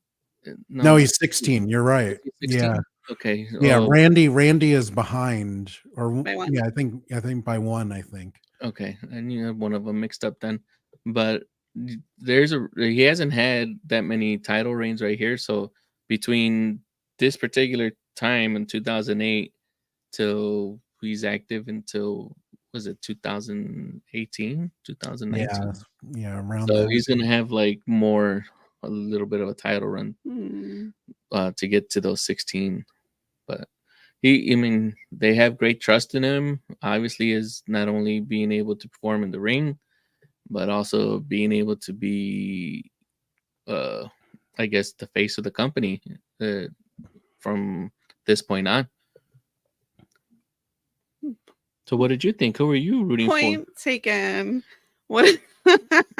No, he's 16. You're right. 16? Yeah. Okay. Yeah, Oh, Randy is behind, or By one. yeah, I think by one. I think. okay, and you have one of them mixed up then. But he hasn't had that many title reigns right here. So between this particular time in 2008 till he's active until, was it 2018, 2019? Yeah, around So that. he's gonna have like a little bit of a title run to get to those 16. But they have great trust in him. Obviously, is not only being able to perform in the ring, but also being able to be, I guess, the face of the company from this point on. So, what did you think? Who were you rooting Point taken. What? for?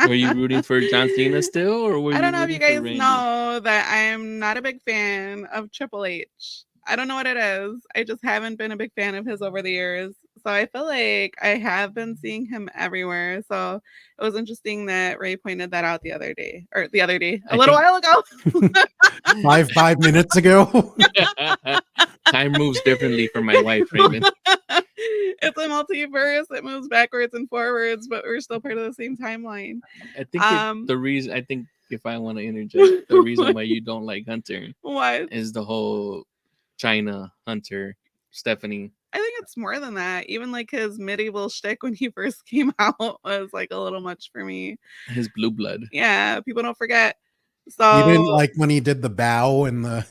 Were you rooting for John Cena still, or were you? I don't know if you rooting for guys Randy? know that I am not a big fan of Triple H. I don't know what it is. I just haven't been a big fan of his over the years. So I feel like I have been seeing him everywhere. So it was interesting that Ray pointed that out a little while ago. 5 minutes ago. Time moves differently for my wife, Raymond. It's a multiverse. It moves backwards and forwards, but we're still part of the same timeline. I think if I want to interject, the reason why you don't like Hunter is the whole China Hunter Stephanie. I think it's more than that. Even like his medieval shtick when he first came out was like a little much for me. His blue blood. Yeah, people don't forget. So you didn't like when he did the bow and the.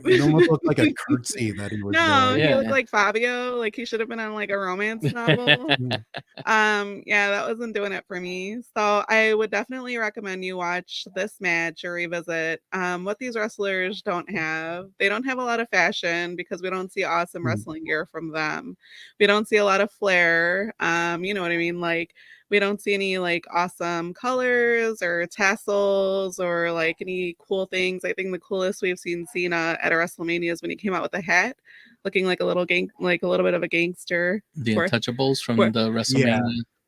It almost looked like a curtsy that he was doing. He looked like Fabio. Like he should have been on like a romance novel. Yeah, that wasn't doing it for me. So I would definitely recommend you watch this match or revisit. What these wrestlers don't have. They don't have a lot of fashion because we don't see awesome wrestling gear from them. We don't see a lot of flair. You know what I mean? Like we don't see any like awesome colors or tassels or like any cool things. I think the coolest we've seen Cena at a WrestleMania is when he came out with a hat, looking like a little bit of a gangster. The Untouchables from the WrestleMania.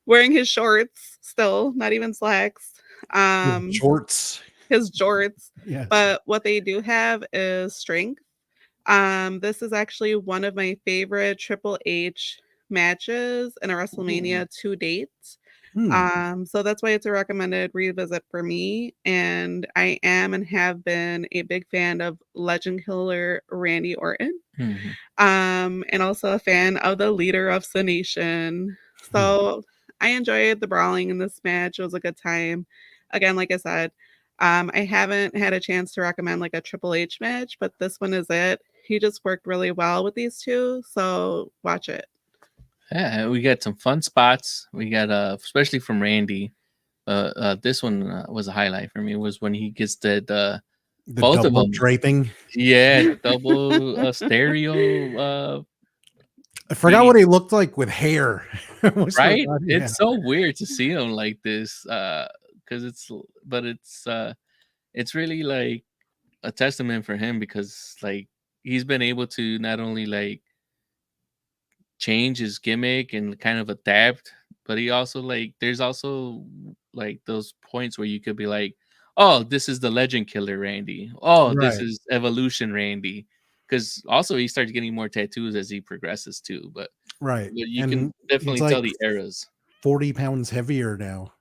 Wearing his shorts still, not even slacks. Shorts. his jorts. Yes. But what they do have is strength. This is actually one of my favorite Triple H matches in a WrestleMania to date. So that's why it's a recommended revisit for me. And I am and have been a big fan of Legend Killer Randy Orton. And also a fan of the leader of the nation. So I enjoyed the brawling in this match. It was a good time. Again, like I said, I haven't had a chance to recommend like a Triple H match, but this one is it. He just worked really well with these two, so watch it. Yeah, we got some fun spots. We got especially from Randy. This one was a highlight for me. Was when he gets the both of them draping. Yeah, double stereo. I forgot what he looked like with hair. Right? It's so weird to see him like this. Because it's really like a testament for him, because like he's been able to not only like change his gimmick and kind of adapt, but he also like there's also like those points where you could be like, oh, this is the Legend Killer Randy. Oh, this is Evolution Randy. Because also he starts getting more tattoos as he progresses too. But you can definitely tell the eras. 40 pounds heavier now.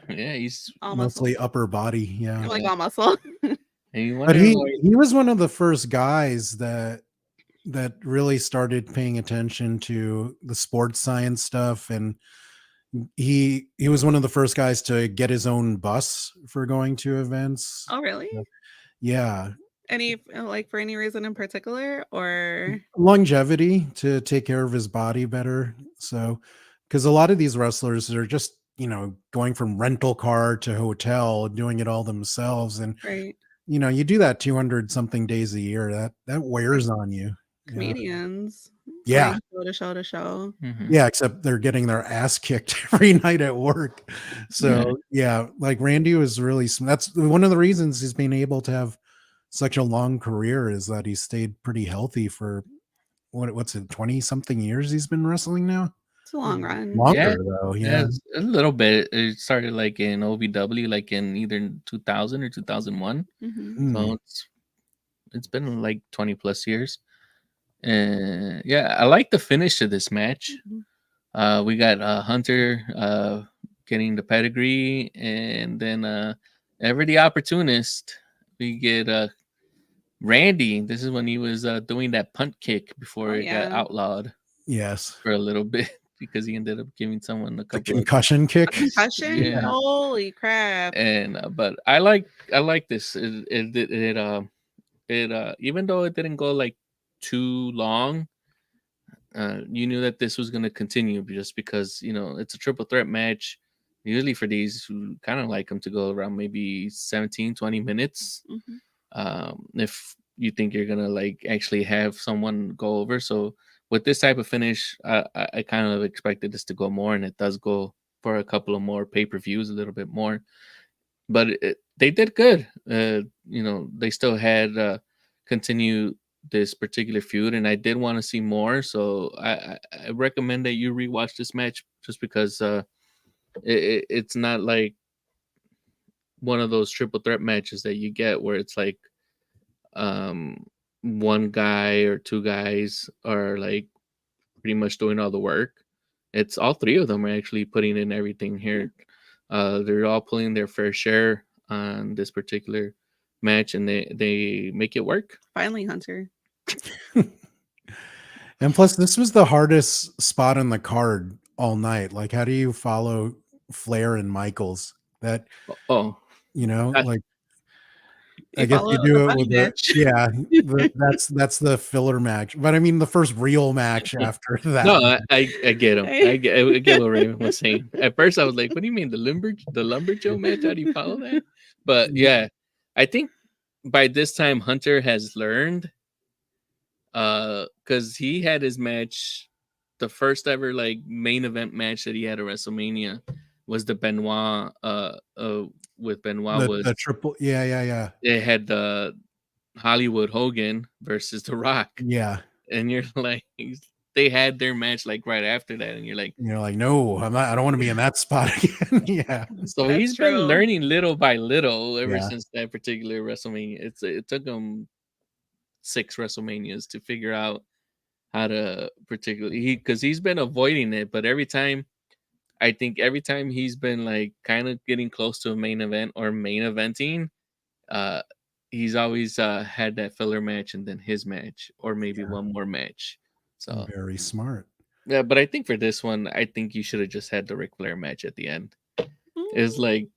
Yeah, he's all mostly muscle. upper body. Yeah, like all muscle. But he was one of the first guys that really started paying attention to the sports science stuff, and he was one of the first guys to get his own bus for going to events. Oh, really? Yeah. Any like for any reason in particular, or longevity, to take care of his body better? So, because a lot of these wrestlers are just going from rental car to hotel, doing it all themselves, and you do that 200 something days a year. That wears on you. Comedians, yeah, show to show. Yeah, except they're getting their ass kicked every night at work. So like Randy was really. That's one of the reasons he's been able to have such a long career, is that he stayed pretty healthy for what's it, 20 something years he's been wrestling now. It's a long run. Longer though. Yeah, a little bit. It started like in OVW, like in either 2000 or 2001. So it's been like 20 plus years. And yeah, I like the finish to this match. We got Hunter getting the pedigree, and then ever the opportunist, we get Randy. This is when he was doing that punt kick before it got outlawed. Yes, for a little bit, because he ended up giving someone a couple concussion kick. Concussion? Yeah. Holy crap! And but I like this. It even though it didn't go like too long, you knew that this was going to continue, just because it's a triple threat match. Usually for these, who kind of like them to go around maybe 17-20 minutes. If you think you're gonna like actually have someone go over. So with this type of finish, I kind of expected this to go more, and it does go for a couple of more pay-per-views, a little bit more. But they did good. They still had continue this particular feud, and I did want to see more. So I recommend that you rewatch this match, just because it's not like one of those triple threat matches that you get where it's like one guy or two guys are like pretty much doing all the work. It's all three of them are actually putting in everything here. They're all pulling their fair share on this particular match, and they make it work. Finally, Hunter. And plus, this was the hardest spot on the card all night. Like, how do you follow Flair and Michaels? That like, I guess you do it with that's the filler match. But I mean, the first real match after that. No, I get him. I get what Raymond was saying. At first, I was like, "What do you mean the lumberjack match? How do you follow that?" But yeah, I think by this time Hunter has learned, because he had his match, the first ever like main event match that he had at WrestleMania was the Benoit with Benoit was the triple. Yeah. They had the Hollywood Hogan versus The Rock. Yeah. And you're like, they had their match like right after that, and you're like, no, I'm not. I don't want to be in that spot again. Yeah. so That's he's been true. learning little by little ever Yeah. since that particular WrestleMania. It took him 6 WrestleManias to figure out how to particularly because he's been avoiding it, but every time he's been like kind of getting close to a main event or main eventing, he's always had that filler match and then his match or maybe one more match. So very smart. yeah, but I think for this one, I think you should have just had the Ric Flair match at the end. It's like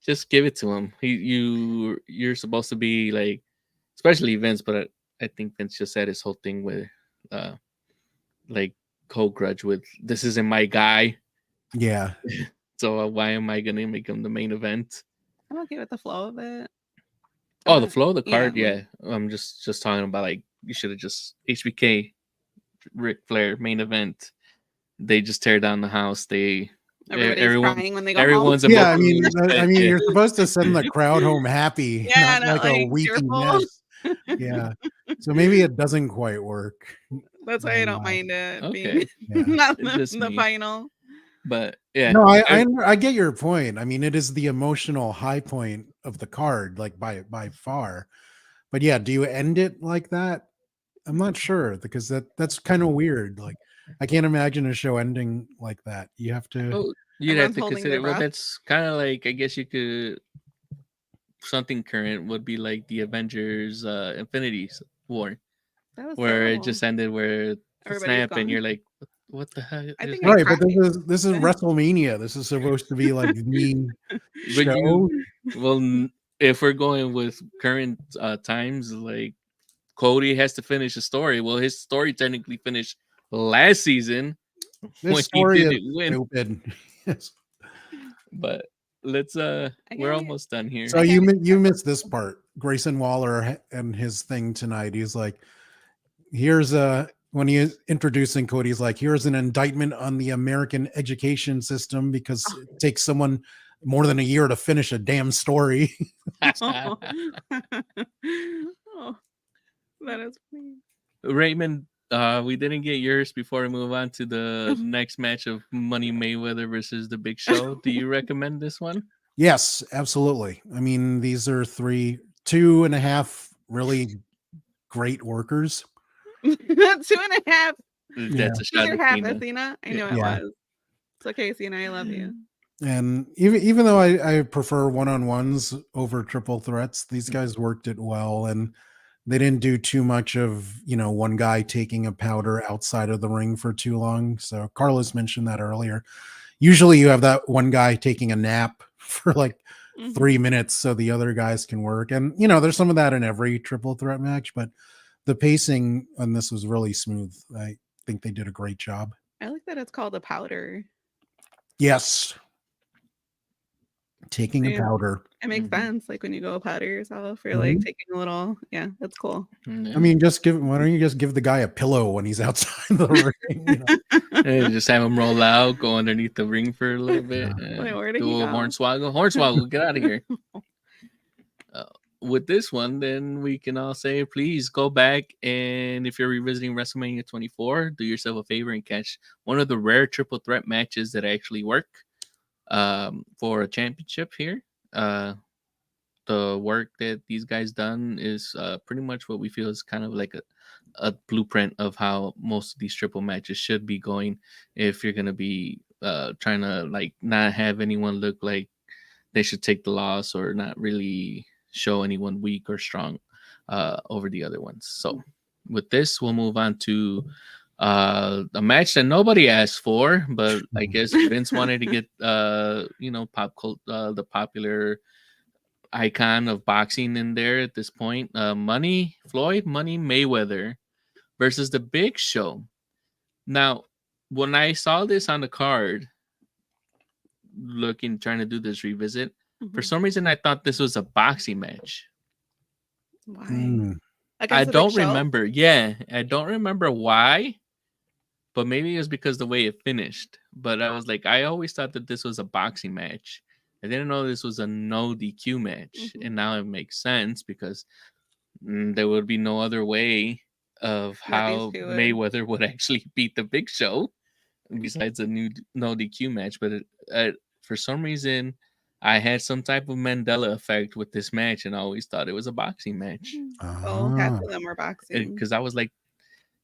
just give it to him. You're supposed to be like, especially Vince, but I think Vince just had his whole thing with like cold grudge with this isn't my guy. Yeah. So why am I gonna make him the main event? I'm okay with the flow of it. Oh, the flow of the card, Yeah. yeah. I'm just talking about like you should have just HBK, Ric Flair main event. They just tear down the house. Everyone's crying when they go everyone's home. Yeah, emotionally I mean, yeah. you're supposed to send the crowd home happy, Yeah, not like a weeping tearful. mess. Yeah, so maybe it doesn't quite work. That's why I don't mind it Okay. being not It's just the me. final. But yeah, No, I get your point. I mean, it is the emotional high point of the card, like by far. But yeah, do you end it like that? I'm not sure because that's kind of weird. Like, I can't imagine a show ending like that. You have to. oh, you'd have Everyone's to holding consider. their Well, breath. that's kind of like I guess you could something current would be like the Avengers Infinity War, That was where it terrible. just ended where the Everybody's snap and gone. you're like, what the heck? I think Right, but cried. this is WrestleMania. This is supposed to be like the But show. if we're going with current times, like Cody has to finish a story. Well, his story technically finished last season when This he story is didn't win. stupid. Yes. But let's we're almost done here. So you missed this part. Grayson Waller and his thing tonight. He's like, here's when he is introducing Cody, he's like, here's an indictment on the American education system because it takes someone more than a year to finish a damn story. Oh, that is funny. Raymond, we didn't get yours before we move on to the next match of Money Mayweather versus the Big Show. Do you recommend this one? Yes, absolutely. I mean, these are 2.5 really great workers. 2.5. That's a shot at half, Cena. Athena. I know it Yeah. was. It's okay, Cena. I love you. And even though I prefer one-on-ones over triple threats, these guys worked it well, and they didn't do too much of one guy taking a powder outside of the ring for too long. So Carlos mentioned that earlier. Usually you have that one guy taking a nap for like 3 minutes so the other guys can work, and there's some of that in every triple threat match, but the pacing on this was really smooth. I think they did a great job. I like that it's called a powder. Yes. Taking a powder. It makes sense. Like when you go powder yourself, you're like taking a little. Yeah, that's cool. I mean, why don't you just give the guy a pillow when he's outside the ring? And just have him roll out, go underneath the ring for a little bit, Wait, where did do he a go? hornswoggle, get out of here. With this one, then we can all say, please go back and if you're revisiting WrestleMania 24, do yourself a favor and catch one of the rare triple threat matches that actually work for a championship here. The work that these guys done is pretty much what we feel is kind of like a blueprint of how most of these triple matches should be going if you're going to be trying to like not have anyone look like they should take the loss or not really show anyone weak or strong over the other ones. So with this, we'll move on to a match that nobody asked for, but I guess Vince wanted to get the popular icon of boxing in there at this point. Money Mayweather versus the Big Show. Now, when I saw this on the card, trying to do this revisit, for some reason I thought this was a boxing match. Why? I don't remember. Yeah, I don't remember why, but maybe it was because the way it finished. But I was like, I always thought that this was a boxing match. I didn't know this was a no DQ match, and now it makes sense because there would be no other way of That these how two would. Mayweather would actually beat the Big Show, besides a new no DQ match. But for some reason, I had some type of Mandela effect with this match, and I always thought it was a boxing match. Well, half Ah. of them were boxing. Because I was like,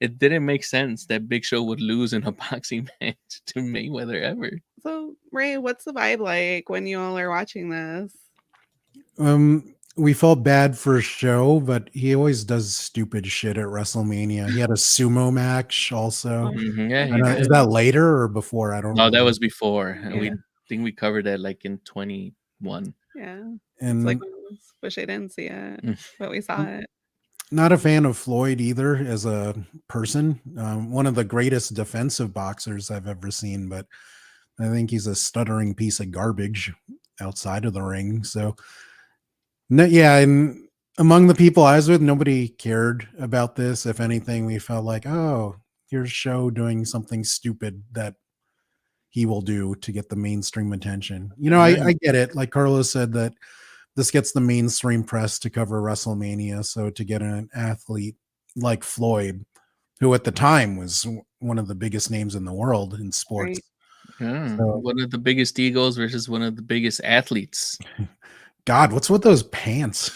it didn't make sense that Big Show would lose in a boxing match to Mayweather ever. So, Ray, what's the vibe like when you all are watching this? We felt bad for Show, but he always does stupid shit at WrestleMania. He had a sumo match also. Yeah, he Is did. that later or before? I don't know. No, that was before. And we Yeah. think we covered that like in 21. Yeah. It's And like, wish I didn't see it, but we saw it. not a fan of Floyd either as a person. One of the greatest defensive boxers I've ever seen, but I think he's a stuttering piece of garbage outside of the ring. So, no, yeah, and among the people I was with, nobody cared about this. If anything, we felt like, oh, here's Show doing something stupid that he will do to get the mainstream attention. You know, I get it. Like Carlos said, that this gets the mainstream press to cover WrestleMania. So to get an athlete like Floyd, who at the time was one of the biggest names in the world in sports. Right. Yeah, So- one of the biggest egos versus one of the biggest athletes. God, what's with those pants?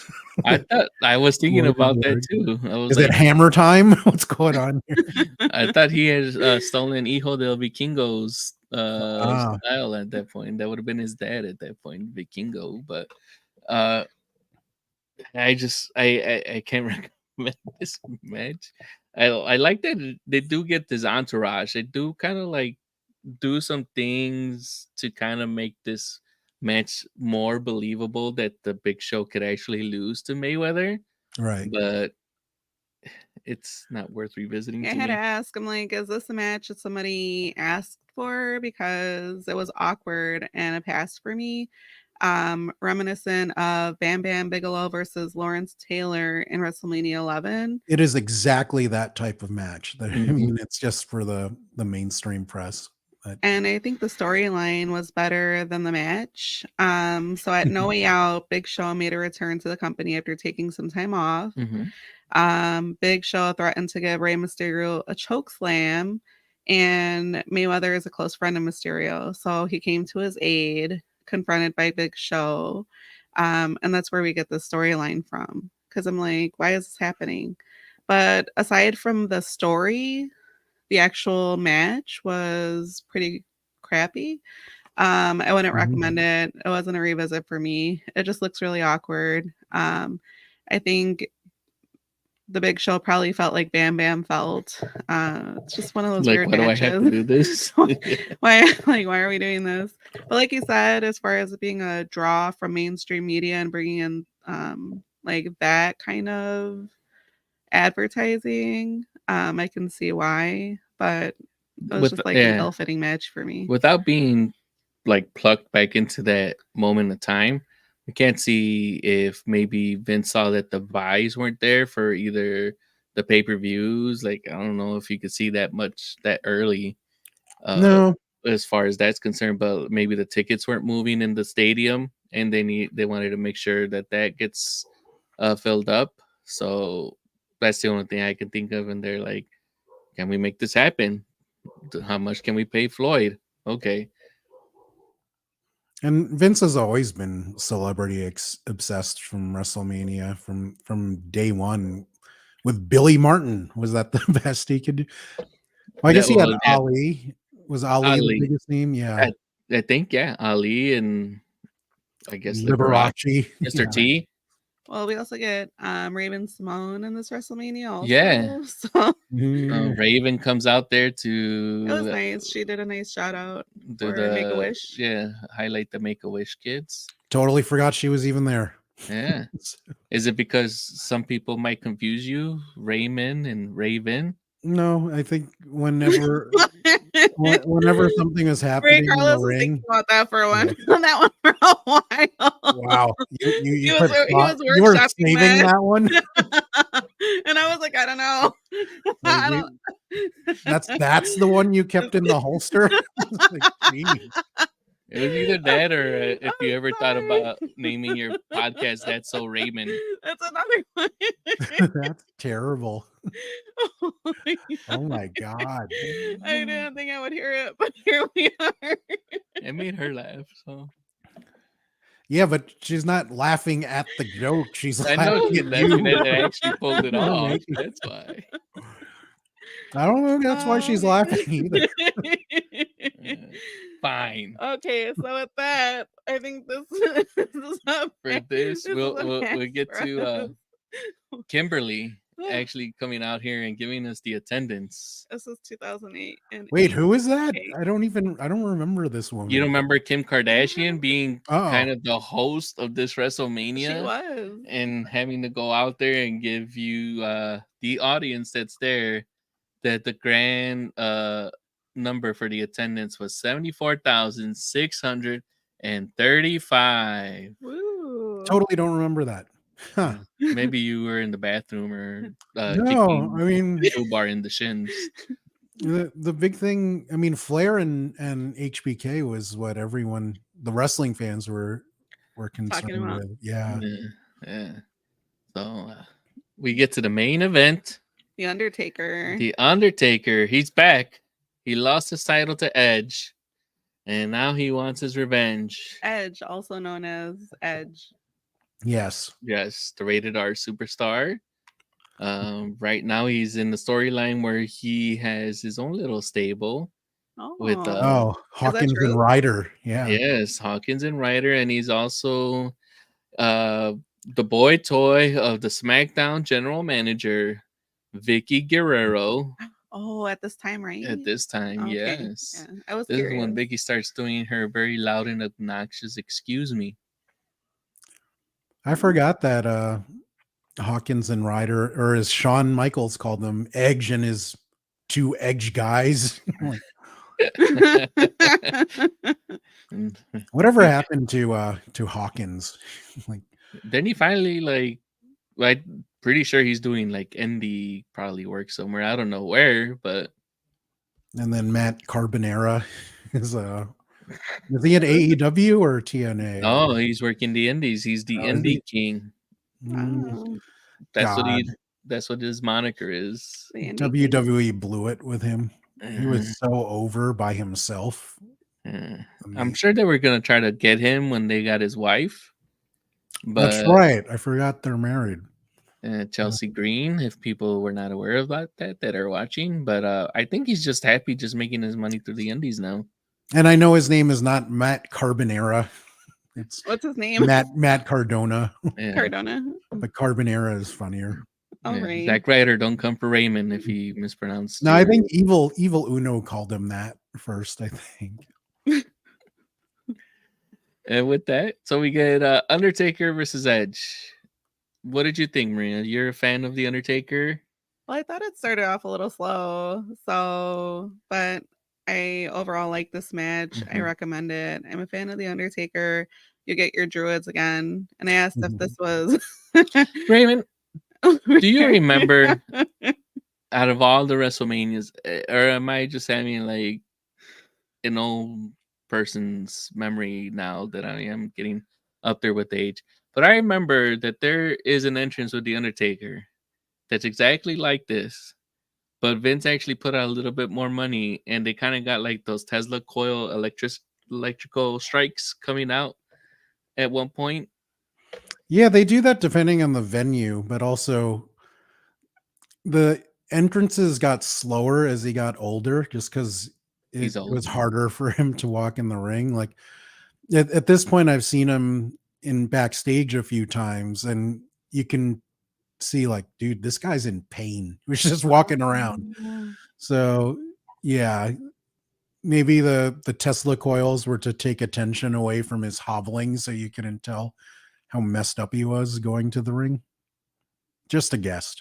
I was thinking Lord, about that Lord. too. I was Is like, it hammer time? What's going on here? I thought he had stolen Hijo del Vikingo's Ah. style at that point. That would have been his dad at that point, Vikingo. But I can't recommend this match. I like that they do get this entourage. They do kind of like do some things to kind of make this match more believable that the Big Show could actually lose to Mayweather. Right. But it's not worth revisiting. I to had me. to ask, I'm like, is this a match that somebody asked for? Because it was awkward and a pass for me. Reminiscent of Bam Bam Bigelow versus Lawrence Taylor in WrestleMania 11. It is exactly that type of match. I Mhm. mean, it's just for the mainstream press. But And I think the storyline was better than the match. So at No Way Out, Big Show made a return to the company after taking some time off. Big Show threatened to give Rey Mysterio a choke slam, and Mayweather is a close friend of Mysterio, so he came to his aid, confronted by Big Show, and that's where we get the storyline from. Because I'm like, why is this happening? But aside from the story, the actual match was pretty crappy. I wouldn't recommend it. It wasn't a revisit for me. It just looks really awkward. I think the Big Show probably felt like Bam Bam felt. It's just one of those Like, weird why do I matches. have to do this? why are we doing this? But like you said, as far as it being a draw from mainstream media and bringing in like that kind of advertising, I can see why. But it was just like an ill-fitting match for me. Without being like plucked back into that moment of time, we can't see if maybe Vince saw that the buys weren't there for either the pay-per-views. Like, I don't know if you could see that much that early. No. As far as that's concerned, but maybe the tickets weren't moving in the stadium, and they wanted to make sure that gets filled up. So that's the only thing I can think of. And they're like, "Can we make this happen? How much can we pay Floyd?" Okay. And Vince has always been celebrity obsessed from WrestleMania from day one. With Billy Martin, was that the best he could do? Well, I guess he had Ali. Was Ali the biggest name? Yeah, I think Ali, and I guess Liberace, Mr. T. Well, we also get Raven Simone in this WrestleMania also. Yeah. So Raven comes out there to... It was nice. She did a nice shout out for Make-A-Wish. Yeah, highlight the Make-A-Wish kids. Totally forgot she was even there. Yeah. Is it because some people might confuse you, Raymond and Raven? No, I think whenever something is happening in the ring, about that for one, on that one for a while. Wow, you were saving that one, and I was like, I don't know. That's the one you kept in the holster. It was either that or if you ever thought about naming your podcast That's So Raymond. That's another one. That's terrible. Oh my God. I didn't think I would hear it, but here we are. It made her laugh. So Yeah, but she's not laughing at the joke. She's I know laughing she's at laughing you. that it actually pulled it You're off. making- That's why. I don't know. That's why she's laughing either. Fine. Okay, so with that, I think this is a For this, we'll match get for to us. Kimberly actually coming out here and giving us the attendance. This is 2008. And Wait, who is that? 8. I don't remember this woman. You don't remember Kim Kardashian being Oh. kind of the host of this She WrestleMania was. and having to go out there and give you the audience that's there that the grand number for the attendance was 74,635. Woo. Totally don't remember that. Huh. Maybe you were in the bathroom or No, kicking I mean the bar in the shins. the big thing. I mean, Flair and HBK was what everyone, the wrestling fans were concerned about. with. Yeah. Yeah. So we get to the main event. The Undertaker. The Undertaker, he's back. He lost his title to Edge, and now he wants his revenge. Edge, also known as Edge. Yes. Yes, the rated R superstar. Right now he's in the storyline where he has his own little stable with Hawkins true? and Ryder. Yeah. yes, Hawkins and Ryder, and he's also the boy toy of the SmackDown general manager, Vicky Guerrero. Oh, at this time, right? At this time, Okay. yes. Yeah, I was This curious. is when Vicky starts doing her very loud and obnoxious "excuse me." I forgot that Hawkins and Ryder, or as Shawn Michaels called them, Edge and his 2 Edge guys. Like, whatever happened to Hawkins? Like, Then he finally I'm pretty sure he's doing like indie probably work somewhere. I don't know where, but and then Matt Carbonara is he at AEW or TNA? oh, he's working the indies. He's the Oh, is indie he? king. Wow. That's what his moniker is. The indie WWE blew it with him. He Uh, was so over by himself. I'm sure they were gonna try to get him when they got his wife. But That's right. I forgot they're married. Chelsea Green, if people were not aware about that are watching, but I think he's just happy just making his money through the indies now. And I know his name is not Matt Carbonara. It's What's his name? Matt Cardona. Yeah. Cardona. But Carbonara is funnier. All Yeah. right. Zack Ryder, don't come for Raymond if he mispronounced. No, I think Evil Uno called him that first, I think. And with that, so we get Undertaker versus Edge. What did you think, Maria? You're a fan of the Undertaker? Well, I thought it started off a little slow, but I overall like this match. I Mhm. recommend it. I'm a fan of the Undertaker. You get your druids again, and I asked if this was Raymond, do you remember out of all the WrestleManias, or am I just having like an old person's memory now that I am getting up there with age? But I remember that there is an entrance with the Undertaker that's exactly like this, but Vince actually put out a little bit more money, and they kind of got like those Tesla coil electrical strikes coming out at one point. Yeah, they do that depending on the venue, but also the entrances got slower as he got older just because He's it old. was harder for him to walk in the ring. Like at this point, I've seen him in backstage a few times, and you can see like, dude, this guy's in pain. He was just walking around. So yeah, maybe the Tesla coils were to take attention away from his hobbling so you couldn't tell how messed up he was going to the ring. Just a guess.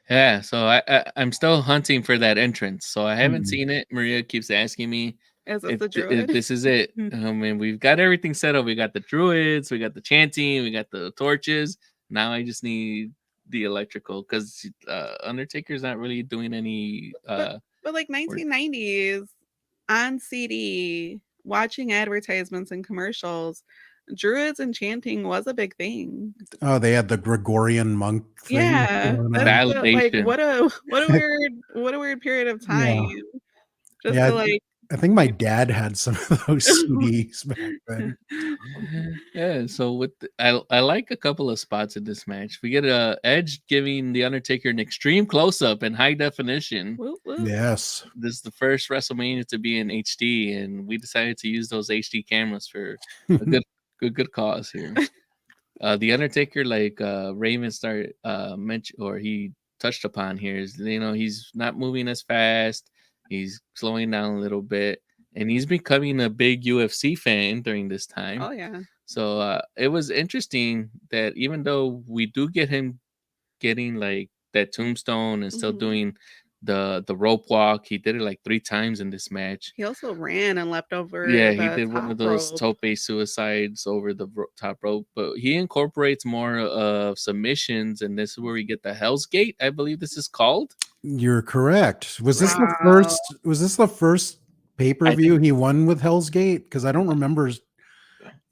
Yeah, so I'm still hunting for that entrance. So I haven't seen it. Maria keeps asking me Is this if, the if druid? this is it. I mean, we've got everything set up. We got the druids, we got the chanting, we got the torches. Now I just need the electrical because Undertaker's not really doing any. But like 1990s on CD, watching advertisements and commercials, Druids and chanting was a big thing. Oh, they had the Gregorian monk thing. Yeah, Validation. what a weird period of time. Just Yeah, to like. I think my dad had some of those CDs back then. Yeah, so I like a couple of spots in this match. We get Edge giving the Undertaker an extreme close up in high definition. Whoop, whoop. Yes, this is the first WrestleMania to be in HD, and we decided to use those HD cameras for a good cause here. The Undertaker, like Raymond started mention or he touched upon here, is he's not moving as fast. He's slowing down a little bit, and he's becoming a big UFC fan during this time. Oh yeah. So it was interesting that even though we do get him getting like that tombstone and still doing the rope walk, he did it like 3 times in this match. He also ran and leapt over. Yeah, he did one of those rope. tope suicides over the top rope, but he incorporates more of submissions, and this is where we get the Hell's Gate. I believe this is called. You're correct. Was this the first pay-per-view he won with Hell's Gate? Because I don't remember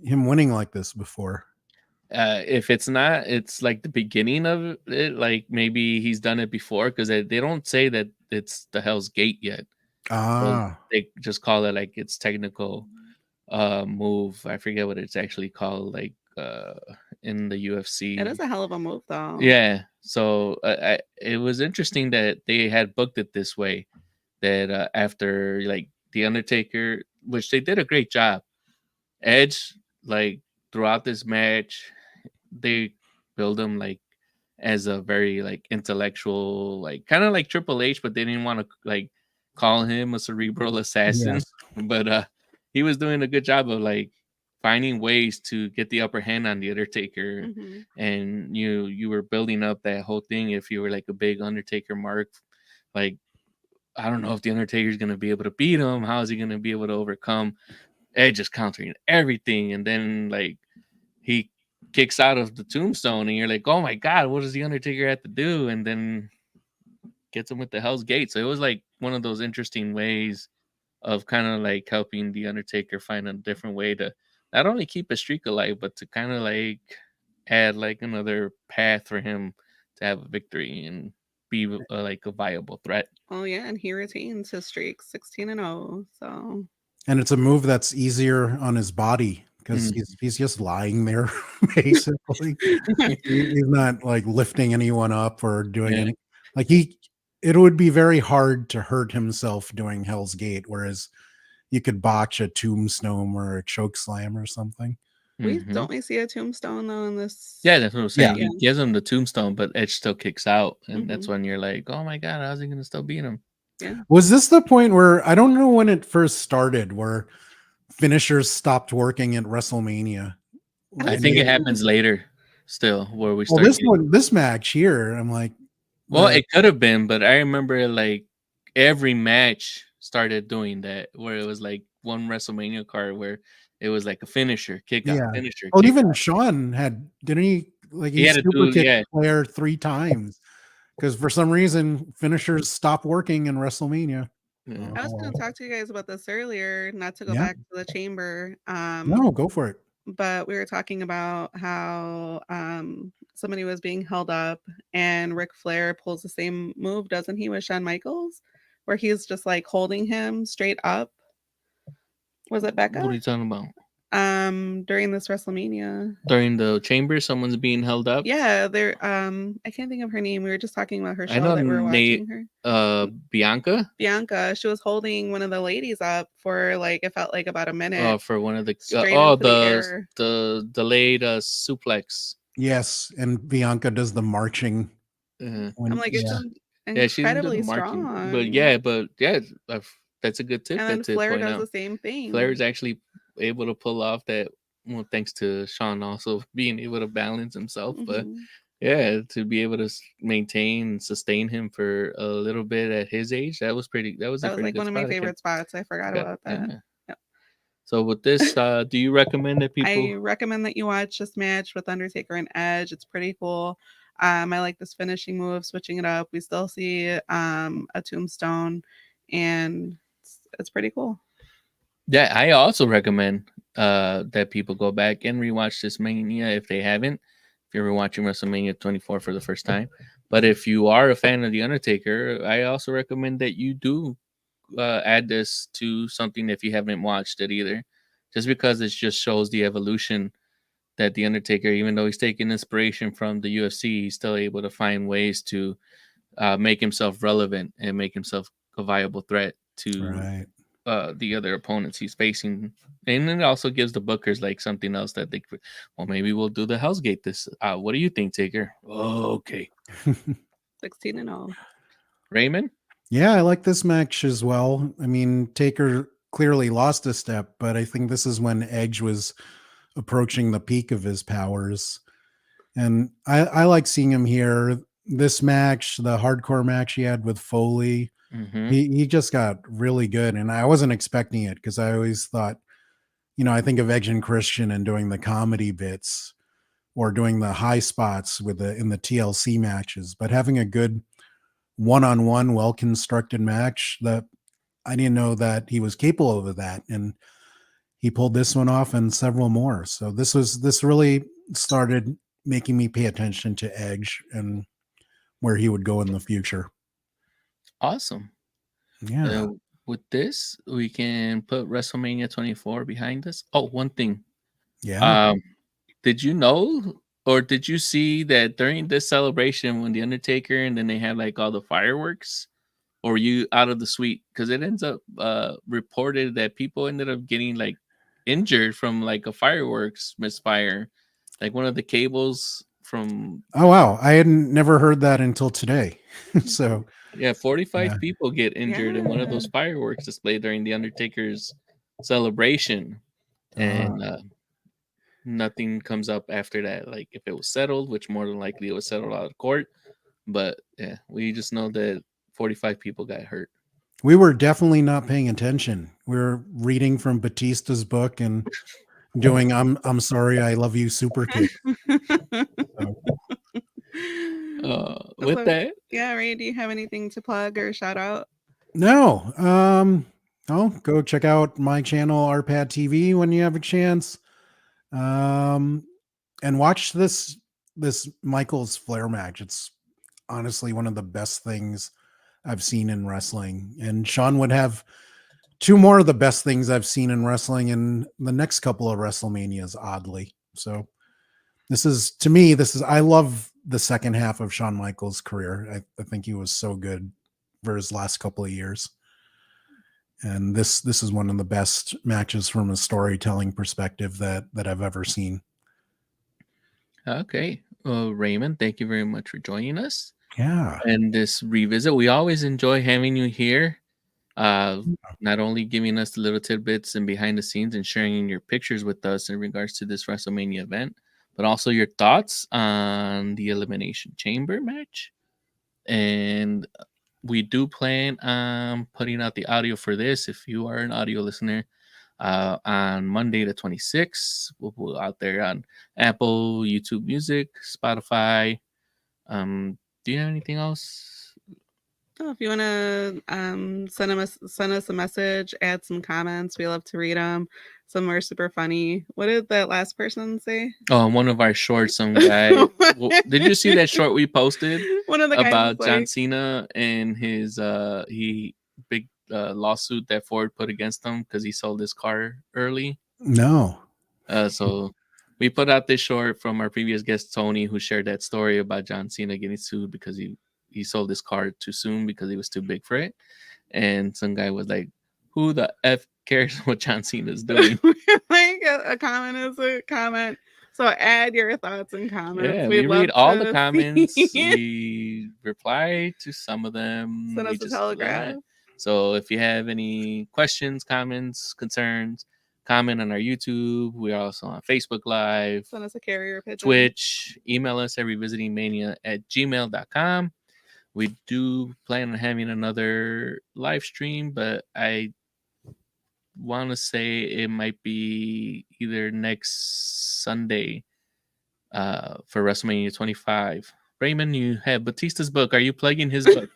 him winning like this before. If it's not, it's like the beginning of it. Like maybe he's done it before, because they don't say that it's the Hell's Gate yet. So they just call it like its technical move. I forget what it's actually called, like in the UFC. It is a hell of a move, though. Yeah. So it was interesting that they had booked it this way. That after like the Undertaker, which they did a great job. Edge, like throughout this match, they build him like as a very like intellectual, like kind of like Triple H, but they didn't want to like call him a cerebral assassin. Yes. But he was doing a good job of like finding ways to get the upper hand on the Undertaker. And you were building up that whole thing. If you were like a big Undertaker mark, like I don't know if the Undertaker's gonna be able to beat him. How is he gonna be able to overcome Edge just countering everything? And then like he kicks out of the tombstone, and you're like, oh my god, what does the Undertaker have to do? And then gets him with the Hell's Gate. So it was like one of those interesting ways of kind of like helping the Undertaker find a different way to not only keep a streak alive, but to kind of like add like another path for him to have a victory and be like a viable threat. Oh yeah, and he retains his streak 16-0. So, and it's a move that's easier on his body because he's just lying there basically. He's not like lifting anyone up or doing anything. Like it would be very hard to hurt himself doing Hell's Gate, whereas you could botch a tombstone or a choke slam or something. Don't we see a tombstone though in this? Yeah, that's what I'm saying. Yeah. He gives him the tombstone, but Edge still kicks out, and that's when you're like, oh my god, how's he gonna still beat him? Yeah. Was this the point where I don't know when it first started where finishers stopped working at WrestleMania? I think it happens later still, where we start this match here, I'm like, well, it could have been, but I remember like every match started doing that, where it was like one WrestleMania card where it was like a finisher, kick out, finisher. Oh, even Shawn didn't he? Like he had super kicked Flair 3 times because for some reason finishers stopped working in WrestleMania. I was going to talk to you guys about this earlier, not to go back to the chamber. No, go for it. But we were talking about how somebody was being held up, and Ric Flair pulls the same move, doesn't he, with Shawn Michaels, where he's just like holding him straight up. Was it Becca? What are you talking about? During this WrestleMania. During the chamber, someone's being held up. Yeah, there. I can't think of her name. We were just talking about her show that we were watching her. Bianca. Bianca. She was holding one of the ladies up for like it felt like about a minute. Oh, for one of the the delayed suplex. Yes, and Bianca does the marching. I'm like, it's incredibly strong. But that's a good tip. And then Flair does the same thing. Flair's actually able to pull off that. Well, thanks to Shawn also being able to balance himself, but to be able to maintain and sustain him for a little bit at his age, that was like one of my favorite spots. I forgot about that. Yep. So with this, do you recommend that people? I recommend that you watch this match with Undertaker and Edge. It's pretty cool. I like this finishing move, switching it up. We still see a tombstone, and it's pretty cool. Yeah, I also recommend that people go back and rewatch this Mania if they haven't. If you're watching WrestleMania 24 for the first time, but if you are a fan of The Undertaker, I also recommend that you do add this to something if you haven't watched it either, just because it just shows the evolution that The Undertaker, even though he's taking inspiration from the UFC, he's still able to find ways to make himself relevant and make himself a viable threat to the other opponents he's facing. And then it also gives the bookers like something else that they, well, maybe we'll do the Hell's Gate this. What do you think, Taker? Oh, okay. 16-0. Raymond? Yeah, I like this match as well. I mean, Taker clearly lost a step, but I think this is when Edge was approaching the peak of his powers. And I like seeing him here. This match, the hardcore match he had with Foley, he just got really good. And I wasn't expecting it because I always thought, I think of Edge and Christian and doing the comedy bits or doing the high spots in the TLC matches, but having a good one-on-one, well-constructed match that I didn't know that he was capable of that. And he pulled this one off and several more. So this really started making me pay attention to Edge and where he would go in the future. Awesome. Yeah. With this, we can put WrestleMania 24 behind us. Oh, one thing. Yeah. Did you know, or did you see that during this celebration when The Undertaker and then they had like all the fireworks, or were you out of the suite? Because it ends up reported that people ended up getting like injured from like a fireworks misfire, like one of the cables from. Oh wow, I had never heard that until today. So yeah, 45 people get injured in one of those fireworks displayed during the Undertaker's celebration, and nothing comes up after that. Like if it was settled, which more than likely it was settled out of court, but yeah, we just know that 45 people got hurt. We were definitely not paying attention. We were reading from Batista's book and doing I'm sorry, I love you super kick. With that, yeah, Ray, do you have anything to plug or shout out? No. Go check out my channel Arpad TV when you have a chance. And watch this Michaels Flair match. It's honestly one of the best things I've seen in wrestling. And Shawn would have two more of the best things I've seen in wrestling in the next couple of WrestleManias, oddly. So I love the second half of Shawn Michaels' career. I think he was so good for his last couple of years. And this is one of the best matches from a storytelling perspective that I've ever seen. Okay. Well, Raymond, thank you very much for joining us. Yeah. And this revisit, we always enjoy having you here. Not only giving us the little tidbits and behind the scenes and sharing your pictures with us in regards to this WrestleMania event, but also your thoughts on the Elimination Chamber match. And we do plan on putting out the audio for this. If you are an audio listener, on Monday the 26th, we'll put out there on Apple, YouTube Music, Spotify. Do you have anything else? Oh, if you want to send us a message, add some comments. We love to read them. Some are super funny. What did that last person say? Oh, one of our shorts, some guy. Did you see that short we posted? One of the guys about John Cena and his big lawsuit that Ford put against him because he sold his car early. No. So we put out this short from our previous guest Tony, who shared that story about John Cena getting sued because he sold his car too soon because he was too big for it. And some guy was like, who the F cares what John Cena's doing? Like a comment is a comment. So add your thoughts and comments. Yeah, we read all the comments. We reply to some of them. Send us a telegraph. So if you have any questions, comments, concerns, comment on our YouTube. We're also on Facebook Live. Send us a carrier pigeon. Twitch. Email us at revisitingmania@gmail.com. We do plan on having another live stream, but I want to say it might be either next Sunday for WrestleMania 25. Raymond, you have Batista's book. Are you plugging his book?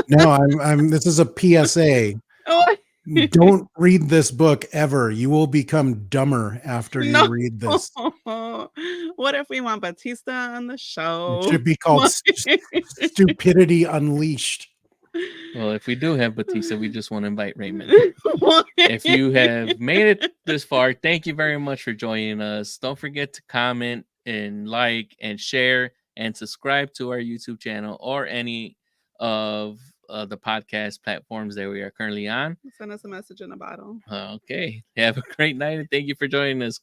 No, I'm this is a PSA. Oh. Don't read this book ever. You will become dumber after you read this. What if we want Batista on the show? It should be called Stupidity Unleashed. Well, if we do have Batista, we just want to invite Raymond. If you have made it this far, thank you very much for joining us. Don't forget to comment and like and share and subscribe to our YouTube channel or any of the podcast platforms that we are currently on. Send us a message in a bottle. Okay. Have a great night and thank you for joining us.